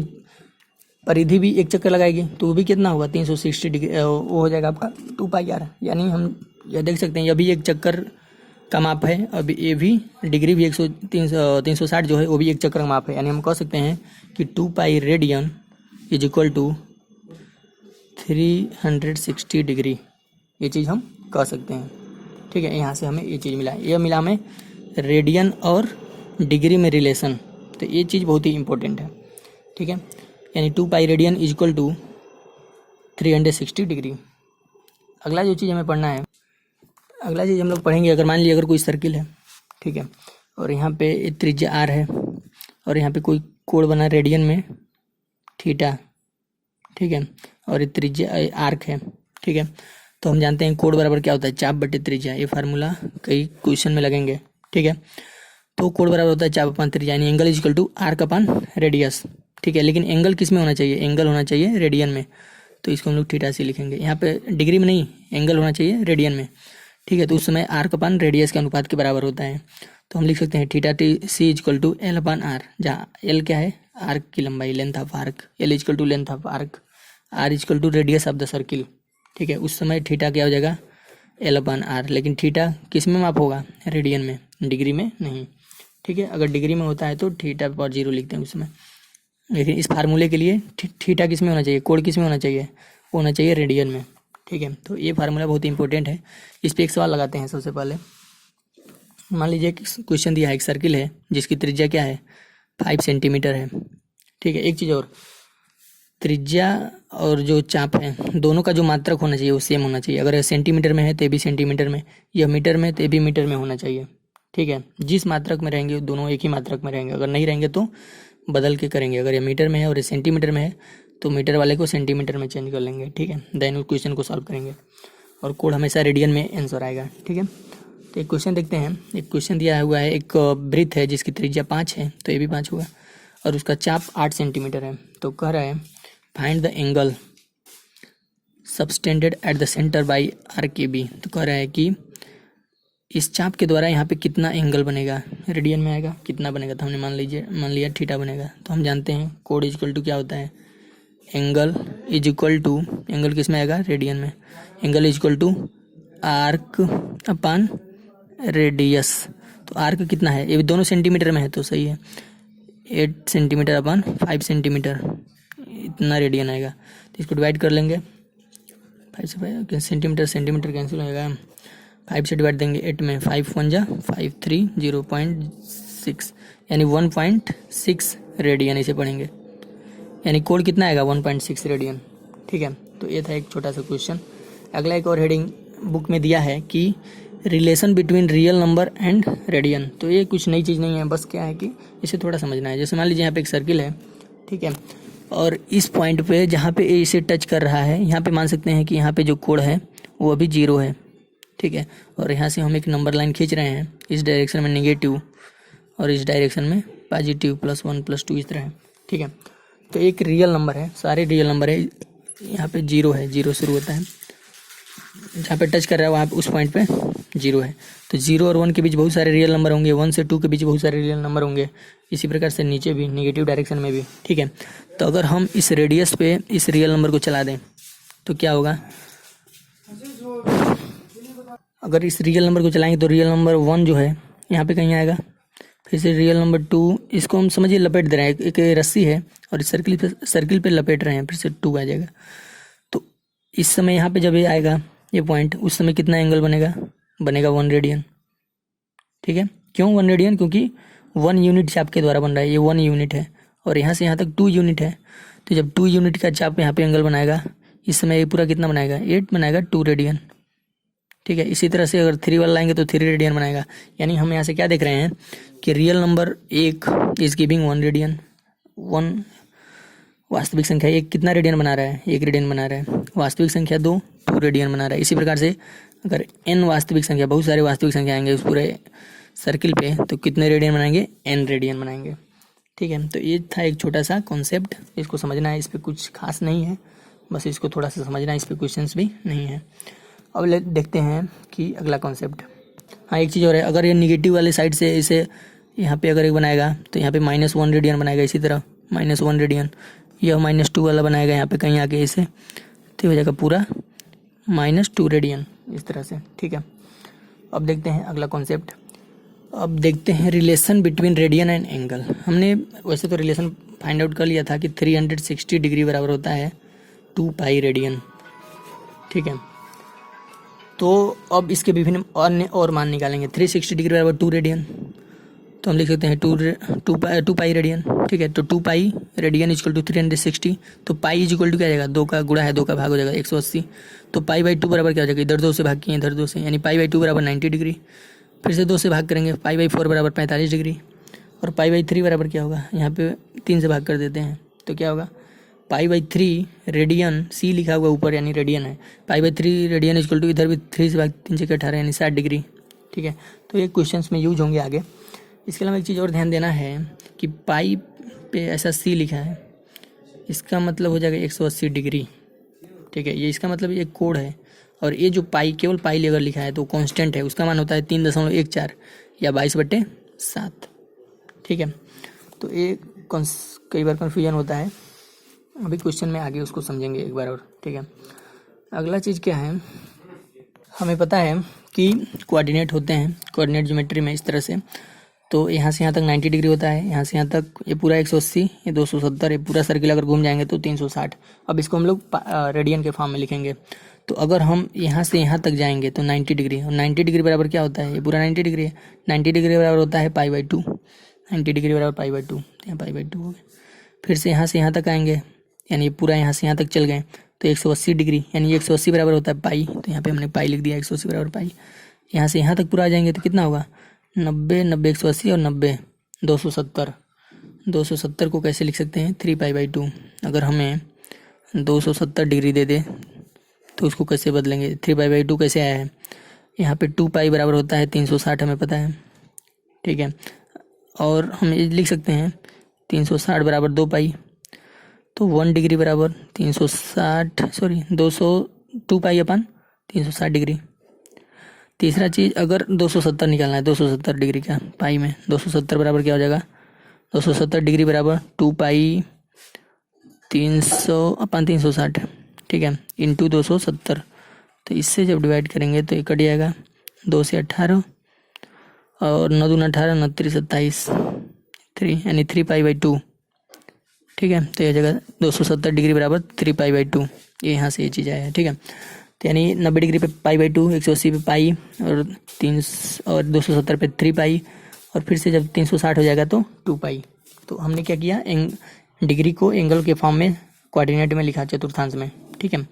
परिधि भी एक चक्कर लगाएगी तो वो भी कितना होगा 360 डिग्री, वो हो जाएगा आपका 2πr। यानी हम यह देख सकते हैं यह भी एक चक्कर का माप है, अब ये भी डिग्री भी 360 जो है वो भी एक चक्कर का माप है। यानी हम कह सकते हैं कि 2π radian is equal to 360 degree, ये चीज़ हम कह सकते हैं। ठीक है, यहाँ से हमें ये चीज़ मिला, यह मिला हमें रेडियन और डिग्री में रिलेशन, तो ये चीज़ बहुत ही इंपॉर्टेंट है। ठीक है, यानी 2π radian is equal to 360 degree. अगला जो चीज़ हमें पढ़ना है, अगला चीज़ हम लोग पढ़ेंगे, अगर मान लीजिए अगर कोई सर्किल है, ठीक है, और यहाँ पे त्रिज्या r है, और यहाँ पे कोई कोण बना रेडियन में थीटा, ठीक है, और ये त्रिज्या आर्क है। ठीक है, तो हम जानते हैं कोण बराबर क्या होता है, चाप बटे त्रिज्या, ये फार्मूला कई क्वेश्चन में लगेंगे। ठीक है, तो कोण बराबर होता है चाप अपन त्रिज्या, यानी angle is equal to arc upon radius. ठीक है, लेकिन एंगल किस में होना चाहिए, एंगल होना चाहिए रेडियन में, तो इसको हम लोग थीटा से लिखेंगे, यहाँ पे डिग्री में नहीं, एंगल होना चाहिए रेडियन में। ठीक है, तो उस समय आर्क अपन रेडियस के अनुपात के बराबर होता है, तो हम लिख सकते हैं theta t c equal to l upon r, जहाँ एल क्या है आर्क की लंबाई, length of arc, l equal to length of arc, r equal to radius of the circle. ठीक है, उस समय थीटा क्या हो जाएगा एल अपन आर, लेकिन थीटा किस में माप होगा, रेडियन में, डिग्री में नहीं। ठीक है, अगर डिग्री में होता है तो थीटा पर 0 लिखते हैं उस समय, लेकिन इस फार्मूले के लिए थीटा किस में होना चाहिए, कोण किस में होना चाहिए, वो होना चाहिए रेडियन में। ठीक है, तो ये फार्मूला बहुत ही इंपॉर्टेंट है। इस पर एक सवाल लगाते हैं। सबसे पहले मान लीजिए क्वेश्चन दिया है, एक सर्किल है जिसकी त्रिज्या क्या है 5 सेंटीमीटर है। ठीक है, एक चीज़ और, त्रिज्या और जो चाप है दोनों का जो मात्रक होना चाहिए वो सेम होना चाहिए। अगर सेंटीमीटर में है तो भी सेंटीमीटर में, या मीटर में तो भी मीटर में होना चाहिए। ठीक है, जिस मात्रक में रहेंगे दोनों एक ही मात्रक में रहेंगे, अगर नहीं रहेंगे तो बदल के करेंगे। अगर ये मीटर में है और ये सेंटीमीटर में है तो मीटर वाले को सेंटीमीटर में चेंज कर लेंगे। ठीक है, देन उस क्वेश्चन को सॉल्व करेंगे, और कोड हमेशा रेडियन में आंसर आएगा। ठीक है, तो एक क्वेश्चन देखते हैं। एक क्वेश्चन दिया हुआ है, एक वृत्त है जिसकी त्रिज्या 5 है, तो ये भी 5 होगा, और उसका चाप 8 सेंटीमीटर है। तो कह रहा है find the angle subtended at the centre by r k b. तो कह रहा है कि इस चाप के द्वारा यहाँ पे कितना एंगल बनेगा, रेडियन में आएगा, कितना बनेगा, तो हमने मान लिया थीटा बनेगा। तो हम जानते हैं कोड इज इक्वल टू क्या होता है, angle is equal to, angle किस में आएगा रेडियन में, angle is equal to arc upon radius. तो आर्क कितना है, ये भी दोनों सेंटीमीटर में है तो सही है, 8 सेंटीमीटर अपान 5 सेंटीमीटर, इतना रेडियन आएगा। तो इसको डिवाइड कर लेंगे, 5 से 5 सेंटीमीटर कैंसिल हो जाएगा, 5 से डिवाइड देंगे 8 में, 5 1 जा 5 3 0.6, यानी 1.6 रेडियन इसे पढ़ेंगे, यानी कोड कितना आएगा 1.6 रेडियन। ठीक है, तो ये था एक छोटा सा क्वेश्चन। अगला एक और हेडिंग बुक में दिया है कि relation between real number and radian. तो ये कुछ नई चीज़ नहीं है, बस क्या है कि इसे थोड़ा समझना है। जैसे मान लीजिए यहाँ पे एक सर्किल है, ठीक है, और इस पॉइंट पे जहाँ पे ए इसे टच कर रहा है, यहाँ पे मान सकते हैं कि यहाँ पे जो कोण है वो अभी 0 है, ठीक है, और यहाँ से हम एक नंबर लाइन खींच रहे हैं, इस डायरेक्शन में नेगेटिव और इस डायरेक्शन में पॉजिटिव, +1 +2 इस तरह है, ठीक है। तो एक रियल नंबर है, सारे रियल नंबर है, यहाँ पे 0 है, 0 शुरू होता है, जहाँ पे टच कर रहा है वहाँ पे उस पॉइंट पे 0 है। तो 0 और 1 के बीच बहुत सारे रियल नंबर होंगे, 1 से 2 के बीच बहुत सारे रियल नंबर होंगे, इसी प्रकार से नीचे भी नेगेटिव डायरेक्शन में भी, ठीक है। तो अगर हम इस रेडियस पे इस रियल नंबर को चला दें तो क्या होगा, अगर इस रियल नंबर को चलाएंगे तो रियल नंबर 1 जो है यहाँ पे कहीं आएगा, फिर से रियल नंबर 2, इसको हम समझिए लपेट दे रहे हैं, एक रस्सी है और इस सर्किल पे लपेट रहे हैं, फिर से 2 आ जाएगा। तो इस समय यहाँ पे जब ये आएगा ये पॉइंट, उस समय कितना एंगल बनेगा, 1 रेडियन, ठीक है। क्यों 1 रेडियन, क्योंकि 1 यूनिट चाप के द्वारा बन रहा है, ये 1 यूनिट है और यहाँ से यहाँ तक 2 यूनिट है। तो जब 2 यूनिट का चाप यहाँ पे एंगल बनाएगा, इस समय ये पूरा कितना बनाएगा, 8 बनाएगा, 2 रेडियन, ठीक है। इसी तरह से अगर 3 वाला लाएंगे तो 3 रेडियन बनाएगा। यानी हम यहाँ से क्या देख रहे हैं कि real number 1 is giving 1 radian, 1 वास्तविक संख्या 1 कितना रेडियन बना रहा है, 1 रेडियन बना रहा है, वास्तविक संख्या 2 रेडियन बना रहा है। इसी प्रकार से अगर n वास्तविक संख्या, बहुत सारे वास्तविक संख्या आएंगे उस पूरे सर्किल पे, तो कितने रेडियन बनाएंगे, n रेडियन बनाएंगे, ठीक है। तो ये था एक छोटा सा कॉन्सेप्ट, इसको समझना है, इस पर कुछ खास नहीं है, बस इसको थोड़ा सा समझना है, इस पर क्वेश्चंस भी नहीं है। अब देखते हैं कि अगला कॉन्सेप्ट। हाँ, एक चीज़ और है, अगर ये निगेटिव वाले साइड से इसे यहाँ पे अगर एक बनाएगा तो यहाँ पे -1 रेडियन बनाएगा, इसी तरह -1 रेडियन, यह -2 वाला बनाएगा यहाँ पे कहीं आके इसे, तो हो जाएगा पूरा -2 रेडियन, इस तरह से, ठीक है। अब देखते हैं अगला कॉन्सेप्ट। अब देखते हैं relation between radian and angle. हमने वैसे तो रिलेशन फाइंड आउट कर लिया था कि 360 डिग्री बराबर होता है 2 पाई रेडियन, ठीक है। तो अब इसके विभिन्न अन्य और मान निकालेंगे। 360 डिग्री बराबर 2 रेडियन, तो हम लिख सकते हैं 2 पाई रेडियन, ठीक है। तो 2 पाई रेडियन इक्वल टू 360, तो पाई इज इक्वल टू क्या आ जाएगा, 2 का गुणा है 2 का भाग हो जाएगा 180। तो पाई/2 बराबर क्या हो जाएगा, इधर 2 से भाग किए इधर 2 से, यानी पाई/2 बराबर 90 डिग्री। फिर से 2 से भाग करेंगे, पाई/4 बराबर 45 डिग्री, और पाई/3 बराबर क्या होगा, यहाँ पे 3 से भाग कर देते हैं तो क्या होगा, पाई/3 रेडियन, सी लिखा हुआ ऊपर यानी रेडियन है, पाई/3 रेडियन इक्वल टू, इधर भी 3 से भाग 3 से 18 यानी 60 डिग्री, ठीक है। तो ये क्वेश्चंस में यूज होंगे आगे। इसके अलावा एक चीज़ और ध्यान देना है कि पाई पे ऐसा सी लिखा है, इसका मतलब हो जाएगा 180 डिग्री, ठीक है। ये इसका मतलब ये कोड है, और ये जो पाई, केवल पाई अगर लिखा है तो कांस्टेंट है, उसका मान होता है 3.14 या 22/7, ठीक है। तो ये कई बार कन्फ्यूजन होता है, अभी क्वेश्चन में आगे उसको समझेंगे एक बार और, ठीक है। अगला चीज़ क्या है, हमें पता है कि कोऑर्डिनेट होते हैं कोऑर्डिनेट ज्योमेट्री में इस तरह से, तो यहाँ से यहाँ तक 90 डिग्री होता है, यहाँ से यहाँ तक ये पूरा 180, ये 270, ये पूरा सर्किल अगर घूम जाएंगे तो 360। अब इसको हम लोग रेडियन के फॉर्म में लिखेंगे। तो अगर हम यहाँ से यहाँ तक जाएंगे तो 90 डिग्री, और 90 डिग्री बराबर क्या होता है, ये पूरा 90 डिग्री है, 90 डिग्री बराबर होता है पाई/2, 90 डिग्री बराबर पाई/2, यहाँ पाई/2 हो गया। फिर से यहाँ तक आएंगे, यानी पूरा यहाँ से यहाँ तक चल गए तो 180 डिग्री, यानी 180 बराबर होता है पाई, तो यहाँ पे हमने पाई लिख दिया, 180 बराबर पाई। यहाँ से यहाँ तक पूरा आ जाएंगे तो कितना होगा, 90, 180 और 90, 270। 270 को कैसे लिख सकते हैं, 3 पाई/2। अगर हमें 270 डिग्री दे दे तो उसको कैसे बदलेंगे, 3 पाई/2 कैसे आया है, यहाँ पे 2 पाई बराबर होता है 360, हमें पता है, ठीक है। और हम ये लिख सकते हैं 360 बराबर 2 पाई, तो 1 डिग्री बराबर 2 पाई अपन 360 डिग्री। तीसरा चीज़, अगर 270 निकालना है, 270 डिग्री का पाई में, 270 बराबर क्या हो जाएगा, 270 डिग्री बराबर 2 पाई 360, ठीक है, इंटू 270। तो इससे जब डिवाइड करेंगे तो ये कट जाएगा, 2 से 18 और 9 दूना 18, 29 27, 3 यानी 3 पाई/2, ठीक है। तो यह जगह 270 डिग्री बराबर 3 पाई/2, ये यहाँ से ये चीज़ आया है, ठीक है। तो यानी 90 डिग्री पे पाई/2, 180 पे पाई, और 270 पे 3 पाई, और फिर से जब 360 हो जाएगा तो 2 पाई। तो हमने क्या किया, डिग्री को एंगल के फॉर्म में कोऑर्डिनेट में लिखा चतुर्थांश में, ठीक है।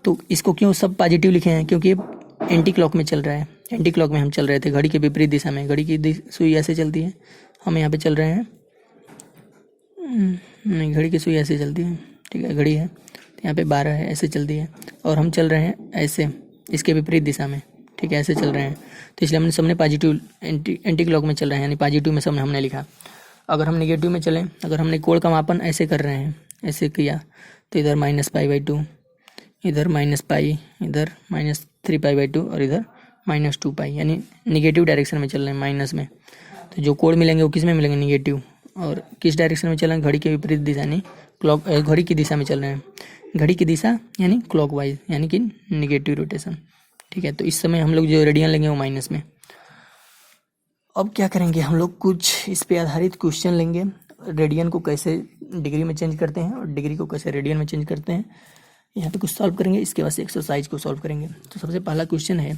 तो इसको क्यों सब पॉजिटिव लिखे हैं, क्योंकि ये एंटी क्लॉक में चल रहा है, एंटी क्लॉक में हम चल रहे थे, घड़ी के विपरीत दिशा में। घड़ी की सुई ऐसे चलती है, हम यहाँ पे चल रहे हैं, नहीं घड़ी की सुई ऐसे चलती है, ठीक है, घड़ी है तो यहाँ पे 12 है, ऐसे चलती है, और हम चल रहे हैं ऐसे इसके विपरीत दिशा में, ठीक है, ऐसे चल रहे हैं। तो इसलिए हमने सबने पॉजिटिव एंटी क्लॉक में चल रहे हैं, यानी पॉजिटिव में सबने हमने लिखा। अगर हम नेगेटिव में चलें, अगर हमने कोण का मापन ऐसे कर रहे हैं, ऐसे किया, तो इधर -π/2, इधर -π, इधर -3π/2 और इधर -2π, यानी निगेटिव डायरेक्शन में चल रहे हैं, माइनस में। तो जो कोण मिलेंगे वो किस में मिलेंगे, निगेटिव। और किस डायरेक्शन में चल रहे हैं, घड़ी के विपरीत दिशा, यानी क्लॉक, घड़ी की दिशा में चल रहे हैं। घड़ी की दिशा यानी क्लॉकवाइज, यानी कि निगेटिव रोटेशन, ठीक है। तो इस समय हम लोग जो रेडियन लेंगे वो माइनस में। अब क्या करेंगे हम लोग, कुछ इस पे आधारित क्वेश्चन लेंगे, रेडियन को कैसे डिग्री में चेंज करते हैं और डिग्री को कैसे रेडियन में चेंज करते हैं, यहाँ पे कुछ सॉल्व करेंगे। इसके बाद से एक्सरसाइज को सॉल्व करेंगे। तो सबसे पहला क्वेश्चन है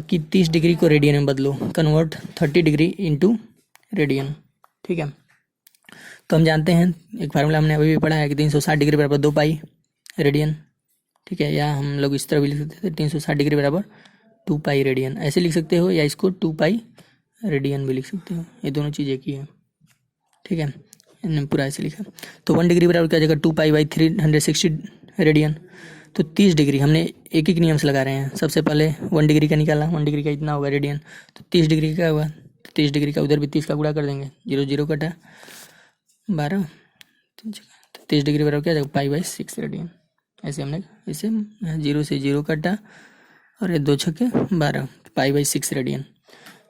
कि 30 डिग्री को रेडियन में बदलो, कन्वर्ट 30 डिग्री इंटू रेडियन, ठीक है। तो हम जानते हैं एक फार्मूला हमने अभी भी पढ़ा है कि 360 डिग्री बराबर 2π रेडियन, ठीक है। या हम लोग इस तरह भी लिख सकते थे, 360 डिग्री बराबर 2π रेडियन, ऐसे लिख सकते हो, या इसको 2π रेडियन भी लिख सकते हो, ये दोनों चीज़ एक ही है, ठीक है। इन्होंने पूरा ऐसे लिखा। तो 1 डिग्री बराबर क्या हो जाएगा, 2π/360 रेडियन। तो 30 डिग्री हमने एक एक नियम से लगा रहे हैं। सबसे पहले 1 डिग्री का निकाला, 1 डिग्री का इतना होगा रेडियन, तो 30 डिग्री का क्या होगा, 30 डिग्री का उधर भी 30 का गुणा कर देंगे, 0 0 कटा 12, तो 30 डिग्री बराबर क्या हो जाएगा, π/6 रेडियन। ऐसे हमने इसे 0 से 0 कटा और ये 2 छक्के 12, π/6 रेडियन।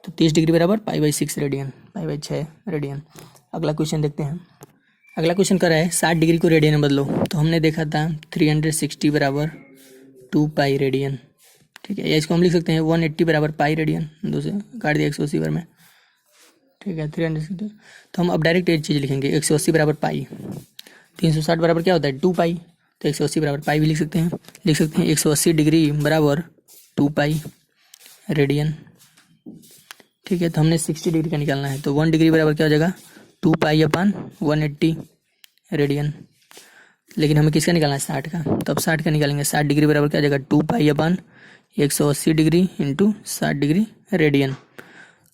तो 30 डिग्री बराबर π/6 रेडियन, π/6 रेडियन। अगला क्वेश्चन देखते हैं। अगला क्वेश्चन कर रहा है 60 डिग्री को रेडियन में बदलो। तो हमने देखा था 360 बराबर 2π रेडियन, ठीक है। या इसको हम लिख सकते हैं 180 बराबर π रेडियन, 2 से काट दिया 180 बार में, ठीक है, 360। तो हम अब डायरेक्ट एक चीज़ लिखेंगे, 180 बराबर π। 360 बराबर क्या होता है, 2π, तो 180 बराबर π भी लिख सकते हैं। 180 डिग्री बराबर 2π रेडियन, ठीक है। तो हमने 60 डिग्री का निकालना है, तो 1 डिग्री बराबर क्या हो जाएगा, 2π/180 रेडियन। लेकिन हमें किसका निकालना है, 60 का, तो अब 60 का निकालेंगे। 60 डिग्री बराबर क्या हो जाएगा, 2π/180 डिग्री इंटू 60 डिग्री रेडियन।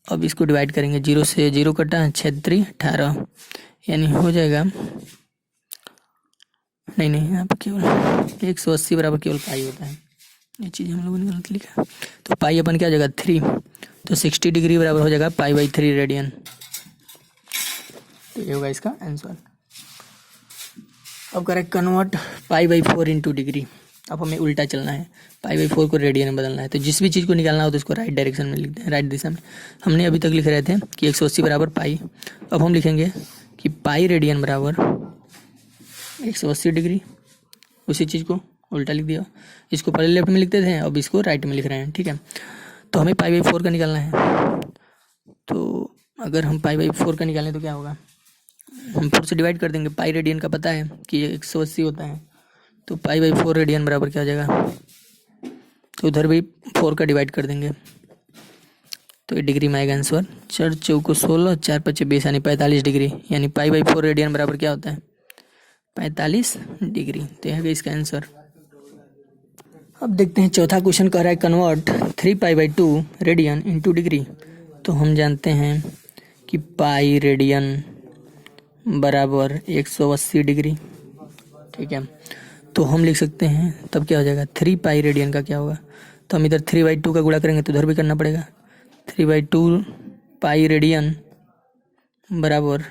अब इसको डिवाइड करेंगे, 0 से 0 कटा, 6 18, यानी हो जाएगा, नहीं यहाँ पर केवल 180 बराबर केवल पाई होता है, ये चीज़ हम लोगों ने गलत लिखा। तो पाई अपन क्या हो जाएगा 3, तो 60 डिग्री बराबर हो जाएगा π/3 रेडियन। तो ये होगा इसका आंसर। अब करें कन्वर्ट π/4 इंटू डिग्री। अब हमें उल्टा चलना है, π/4 को रेडियन में बदलना है। तो जिस भी चीज़ को निकालना हो तो उसको राइट डायरेक्शन में लिखते हैं, राइट दिशा में। हमने अभी तक लिख रहे थे कि 180 बराबर π, अब हम लिखेंगे कि π रेडियन बराबर 180 डिग्री। उसी चीज़ को उल्टा लिख दिया, इसको पहले लेफ्ट में लिखते थे, अब इसको राइट में लिख रहे हैं, ठीक है। तो हमें π/4 का निकालना है। तो अगर हम π/4 का निकालें तो क्या होगा, हम 4 से डिवाइड कर देंगे। पाई रेडियन का पता है कि 180 होता है, तो π/4 रेडियन बराबर क्या हो जाएगा, तो उधर भी 4 का डिवाइड कर देंगे, तो ये डिग्री में आएगा आंसर। 4 चौको 16, 4 पच्चे 20, यानी 45 डिग्री, यानी π/4 रेडियन बराबर क्या होता है, 45 डिग्री। तो यह इसका आंसर। अब देखते हैं चौथा क्वेश्चन कह रहा है कन्वर्ट 3π/2 रेडियन इंटू डिग्री। तो हम जानते हैं कि पाई रेडियन बराबर 180 डिग्री, ठीक है। तो हम लिख सकते हैं, तब क्या हो जाएगा 3π रेडियन का क्या होगा, तो हम इधर 3/2 का गुणा करेंगे तो उधर भी करना पड़ेगा। 3/2 पाई रेडियन बराबर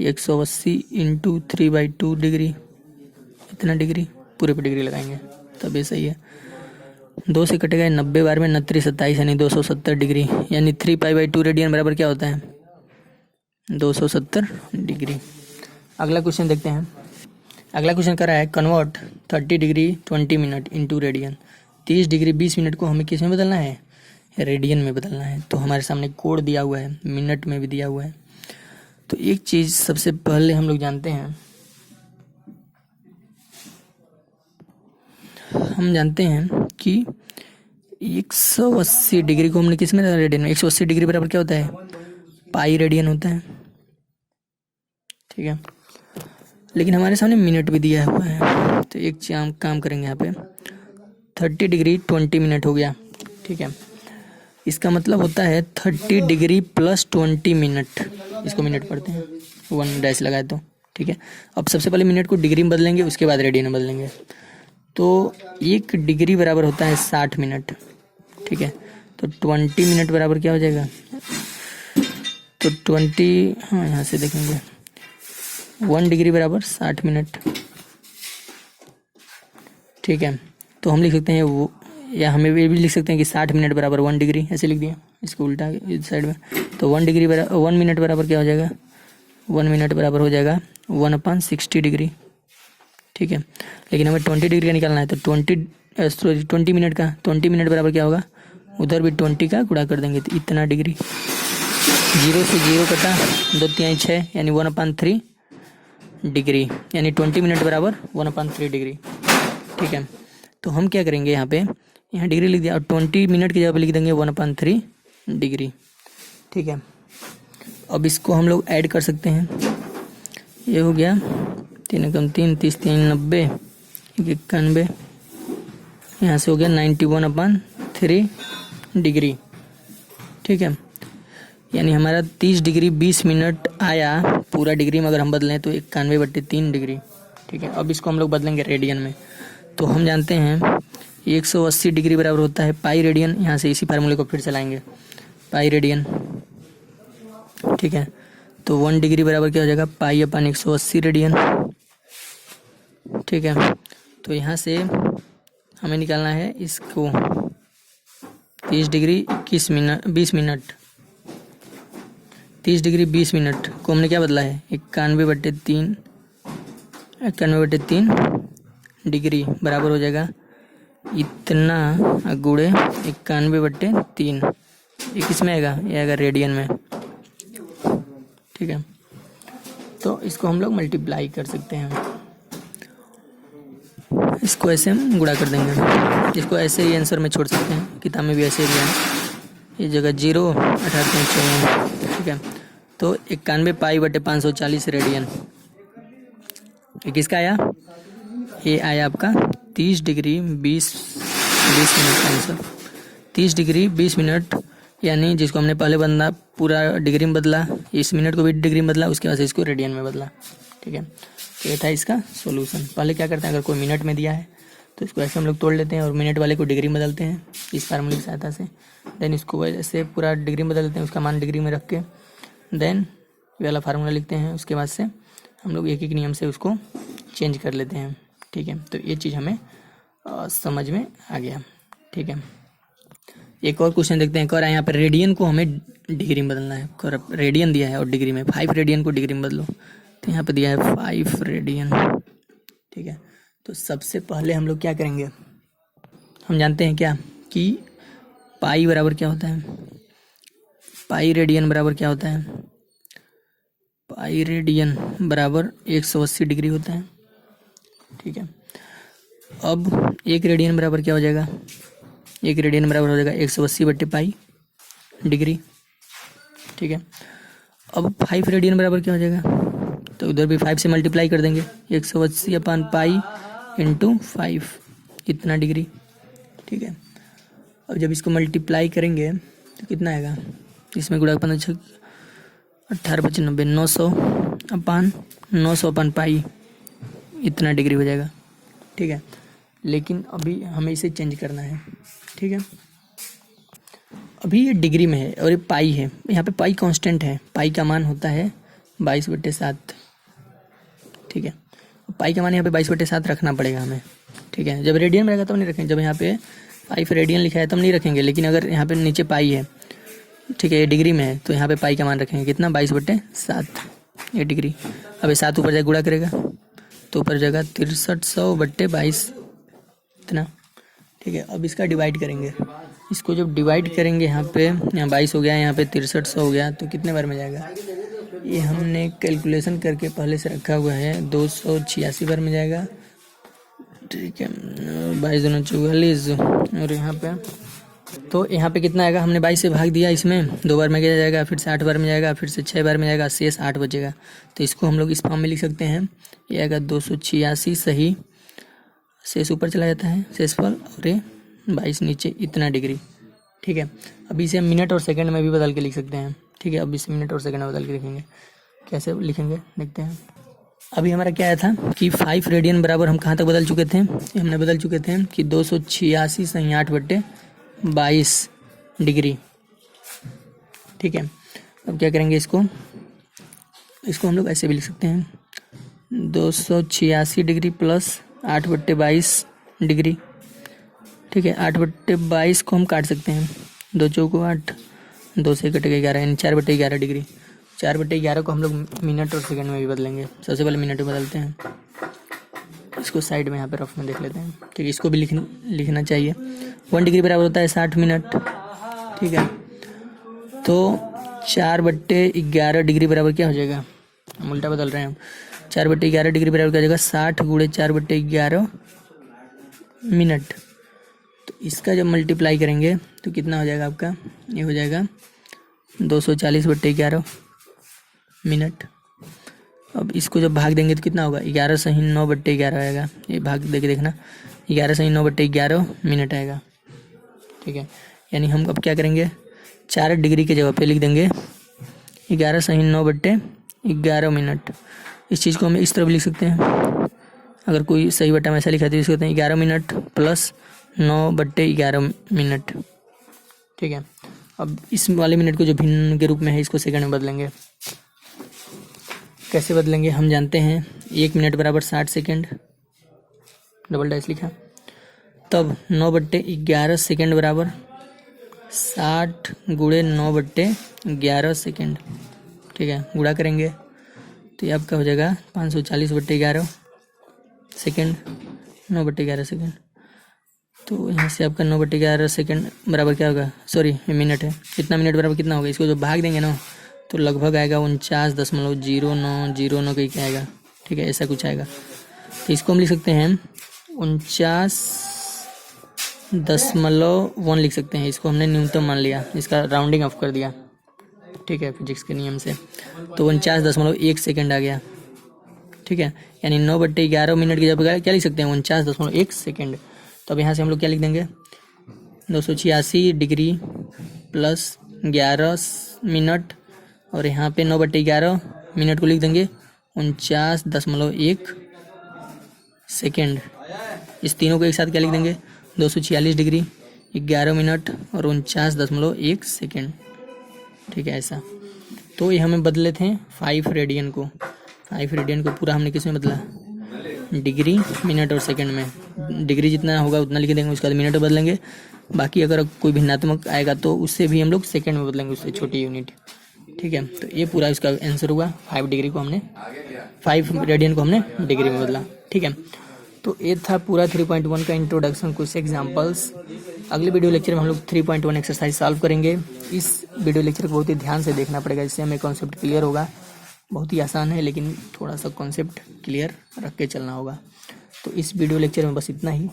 180 इंटू 3/2 डिग्री, इतना डिग्री पूरे पे डिग्री लगाएंगे तब ये सही है। 2 से कटेगा 90 बार में 29 27, यानी 270 डिग्री, यानी 3π/2 रेडियन बराबर क्या होता है 270 डिग्री। अगला क्वेश्चन देखते हैं। अगला क्वेश्चन कर रहा है convert 30 degree 20 minute into radian. 30 degree 20 minute को हमें किस में बदलना है, रेडियन में बदलना है। तो हमारे सामने कोड दिया हुआ है, मिनट में भी दिया हुआ है। तो एक चीज़ सबसे पहले हम लोग जानते हैं, हम जानते हैं कि 180 डिग्री को हमने किस में, रेडियन में। 180 डिग्री बराबर क्या होता है, पाई रेडियन होता है, ठीक है। लेकिन हमारे सामने मिनट भी दिया हुआ है, तो एक काम करेंगे यहाँ पे 30 डिग्री 20 मिनट हो गया, ठीक है। इसका मतलब होता है 30 डिग्री प्लस 20 मिनट। इसको मिनट पढ़ते हैं, 1 डैश लगाए तो, ठीक है। अब सबसे पहले मिनट को डिग्री में बदलेंगे, उसके बाद रेडियन में बदलेंगे। तो 1 डिग्री बराबर होता है 60 मिनट, ठीक है। तो 20 मिनट बराबर क्या हो जाएगा, तो 20, हाँ यहाँ से देखेंगे, 1 डिग्री बराबर 60 मिनट, ठीक है। तो हम लिख सकते हैं वो, या हमें ये भी लिख सकते हैं कि 60 मिनट बराबर 1 डिग्री, ऐसे लिख दिया, इसको उल्टा इस साइड में। तो 1 डिग्री बराबर 1 मिनट बराबर क्या हो जाएगा, 1 मिनट बराबर हो जाएगा 1/60 डिग्री, ठीक है। लेकिन हमें 20 डिग्री का निकालना है, तो 20 मिनट का, 20 मिनट बराबर क्या होगा, उधर भी 20 का गुणा कर देंगे, तो इतना डिग्री। 0 से 0 कटा, 2 3 6, यानी 1/3 डिग्री, यानी 20 मिनट बराबर 1/3 डिग्री, ठीक है। तो हम क्या करेंगे, यहाँ पे यहाँ डिग्री लिख दिया और 20 मिनट की जगह पे लिख देंगे 1/3 डिग्री, ठीक है। अब इसको हम लोग ऐड कर सकते हैं, ये हो गया 3 कम 3, 30 3 90, 91, यहाँ से हो गया 91/3 डिग्री, ठीक है। यानी हमारा 30 डिग्री 20 मिनट आया, पूरा डिग्री में अगर हम बदलें तो 91/3 डिग्री, ठीक है। अब इसको हम लोग बदलेंगे रेडियन में। तो हम जानते हैं 180 डिग्री बराबर होता है पाई रेडियन, यहाँ से इसी फार्मूले को फिर से लाएंगे, पाई रेडियन, ठीक है। तो 1 डिग्री बराबर क्या हो जाएगा, पाई/180 रेडियन, ठीक है। तो यहाँ से हमें निकालना है इसको 30 डिग्री 20 मिनट, 30 डिग्री 20 मिनट को हमने क्या बदला है, 91/3 डिग्री बराबर हो जाएगा इतना गुणे 91/3, ये किस में आएगा, ये आएगा रेडियन में, ठीक है। तो इसको हम लोग मल्टीप्लाई कर सकते हैं, इसको ऐसे हम गुणा कर देंगे, इसको ऐसे ही आंसर में छोड़ सकते हैं, किताब में भी ऐसे ही है, ये जगह 0 18 ठीक है। तो 91 पाई/540 रेडियन, ये किसका आया, ये आया आपका 30 डिग्री 20 मिनट का आंसर। 30 डिग्री 20 मिनट, यानी जिसको हमने पहले बदला पूरा डिग्री में बदला, इस मिनट को भी डिग्री में बदला, उसके बाद से इसको रेडियन में बदला, ठीक है। तो ये था इसका सॉल्यूशन। पहले क्या करते हैं, अगर कोई मिनट में दिया है तो इसको ऐसे हम लोग तोड़ लेते हैं और मिनट वाले को डिग्री में बदलते हैं इस फार्मूले की सहायता से। देन इसको ऐसे पूरा डिग्री में बदल देते हैं, उसका मान डिग्री में रख के, देन ये वाला फार्मूला लिखते हैं। उसके बाद से हम लोग एक एक नियम से उसको चेंज कर लेते हैं, ठीक है। तो ये चीज़ हमें समझ में आ गया, ठीक है। एक और क्वेश्चन देखते हैं, और यहाँ पर रेडियन को हमें डिग्री में बदलना है। और रेडियन दिया है और डिग्री में, 5 रेडियन को डिग्री में बदलो, तो यहाँ पे दिया है 5 रेडियन, ठीक है। तो सबसे पहले हम लोग क्या करेंगे, हम जानते हैं क्या कि पाई बराबर क्या होता है, पाई रेडियन बराबर क्या होता है, पाई रेडियन बराबर 180 डिग्री होता है, ठीक है। अब 1 रेडियन बराबर क्या हो जाएगा, 1 रेडियन बराबर हो जाएगा 180/पाई डिग्री, ठीक है। अब 5 रेडियन बराबर क्या हो जाएगा, तो उधर भी 5 से मल्टीप्लाई कर देंगे, 180/पाई × 5, इतना डिग्री, ठीक है। अब जब इसको मल्टीप्लाई करेंगे तो कितना आएगा, इसमें गुणा 15 18 95 900/पाई, इतना डिग्री हो जाएगा, ठीक है। लेकिन अभी हमें इसे चेंज करना है, ठीक है। अभी ये डिग्री में है और ये पाई है, यहाँ पे पाई कांस्टेंट है, पाई का मान होता है 22/7, ठीक है। पाई का मान यहाँ पे 22/7 रखना पड़ेगा हमें, ठीक है। जब रेडियन में रहेगा तब नहीं रखेंगे, जब यहाँ पे 5 रेडियन लिखा है तब नहीं रखेंगे, लेकिन अगर यहाँ पे नीचे पाई है, ठीक है, ये डिग्री में है, तो यहाँ पे पाई का मान रखेंगे कितना, 22/7, ये डिग्री। अब ये 7 ऊपर जाए गुणा करेगा तो ऊपर जाएगा 6300/22, इतना, ठीक है। अब इसका डिवाइड करेंगे, इसको जब डिवाइड करेंगे यहाँ पे, यहाँ 22 हो गया, यहाँ पे 6300 हो गया, तो कितने बार में जाएगा, ये हमने कैलकुलेशन करके पहले से रखा हुआ है, 286 बार में जाएगा, ठीक है। 22 दूना 44, और यहाँ पे तो यहाँ पे कितना आएगा, हमने 22 से भाग दिया, इसमें 2 बार में किया जाएगा, फिर से 8 बार में जाएगा, फिर से 6 बार में जाएगा, शेष 8 बचेगा। तो इसको हम लोग इस फॉर्म में लिख सकते हैं, ये आएगा 286 सही, शेष ऊपर चला जाता है शेषफल, और ये 22 नीचे, इतना डिग्री, ठीक है। अब इसे हम मिनट और सेकंड में भी बदल के लिख सकते हैं। ठीक है, अब इसे मिनट और सेकंड में बदल के लिखेंगे। कैसे लिखेंगे देखते हैं। अभी हमारा क्या आया था कि 5 रेडियन बराबर हम कहाँ तक बदल चुके थे, हमने बदल चुके थे कि 286/8/22 डिग्री। ठीक है, अब क्या करेंगे, इसको हम लोग ऐसे भी लिख सकते हैं 286 डिग्री प्लस 8/22 डिग्री। ठीक है, 8/22 को हम काट सकते हैं, 2 चौको 8, 2 से कट के 11 यानी 4/11 डिग्री। 4/11 को हम लोग मिनट और सेकंड में भी बदलेंगे। सबसे पहले मिनट में बदलते हैं, इसको साइड में यहाँ पे रफ में देख लेते हैं। ठीक है, इसको भी लिखना चाहिए। 1 डिग्री बराबर होता है 60 मिनट। ठीक है, तो 4/11 डिग्री बराबर क्या हो जाएगा, हम उल्टा बदल रहे हैं। 4/11 डिग्री बराबर क्या हो जाएगा, 60 गुणे 4/11 मिनट। तो इसका जब मल्टीप्लाई करेंगे तो कितना हो जाएगा आपका, ये हो जाएगा 240/11 मिनट। अब इसको जब भाग देंगे तो कितना होगा, 11 सही 9/11 आएगा। ये भाग देके देखना, 11 सही 9/11 मिनट आएगा। ठीक है, यानी हम अब क्या करेंगे, 4 डिग्री के जगह पे लिख देंगे 11 सही 9/11 मिनट। इस चीज़ को हम इस तरह भी लिख सकते हैं, अगर कोई सही बटा में ऐसा लिखा तो इसको कहते हैं 11 मिनट प्लस 9/11 मिनट। ठीक है, अब इस वाले मिनट को जो भिन्न के रूप में है इसको सेकंड में बदलेंगे। कैसे बदलेंगे, हम जानते हैं 1 मिनट बराबर 60 सेकंड, डबल डैश लिखा। तब 9/11 सेकंड बराबर 60 गुणे 9/11 सेकंड। ठीक है, गुणा करेंगे तो ये आपका हो जाएगा 540/11 सेकंड, 9/11 सेकंड। तो यहाँ से आपका 9/11 सेकंड बराबर क्या होगा, सॉरी मिनट है, कितना मिनट बराबर कितना होगा, इसको जो भाग देंगे ना तो लगभग आएगा 49.0909 कहीं क्या आएगा। ठीक है, ऐसा कुछ आएगा। तो इसको हम लिख सकते हैं 49.1 लिख सकते हैं। इसको हमने न्यूनतम मान लिया, इसका राउंडिंग ऑफ कर दिया। ठीक है, फिजिक्स के नियम से तो 49.1 सेकंड आ गया। ठीक है, यानी 9/11 मिनट की जगह क्या लिख सकते हैं, 49.1 सेकंड। तो अब यहाँ से हम लोग क्या लिख देंगे, 286 डिग्री प्लस 11 मिनट, और यहाँ पे 9/11 मिनट को लिख देंगे 49.1 सेकेंड। इस तीनों को एक साथ क्या लिख देंगे, 246 डिग्री 11 मिनट और 49.1 सेकेंड। ठीक है, ऐसा। तो ये हमें बदले थे 5 रेडियन को। 5 रेडियन को पूरा हमने किस में बदला, डिग्री मिनट और सेकंड में। डिग्री जितना होगा उतना लिख देंगे, उसके बाद मिनट बदलेंगे। बाकी अगर कोई भिन्नात्मक आएगा तो उससे भी हम लोग सेकंड में बदलेंगे, उससे छोटी यूनिट। ठीक है, तो ये पूरा इसका आंसर हुआ। 5 रेडियन को हमने डिग्री में बदला। ठीक है, तो ये था पूरा 3.1 का इंट्रोडक्शन, कुछ एग्जांपल्स। अगले वीडियो लेक्चर में हम लोग 3.1 एक्सरसाइज सॉल्व करेंगे। इस वीडियो लेक्चर को बहुत ही ध्यान से देखना पड़ेगा, इससे हमें कॉन्सेप्ट क्लियर होगा। बहुत ही आसान है लेकिन थोड़ा सा कॉन्सेप्ट क्लियर रख के चलना होगा। तो इस वीडियो लेक्चर में बस इतना ही।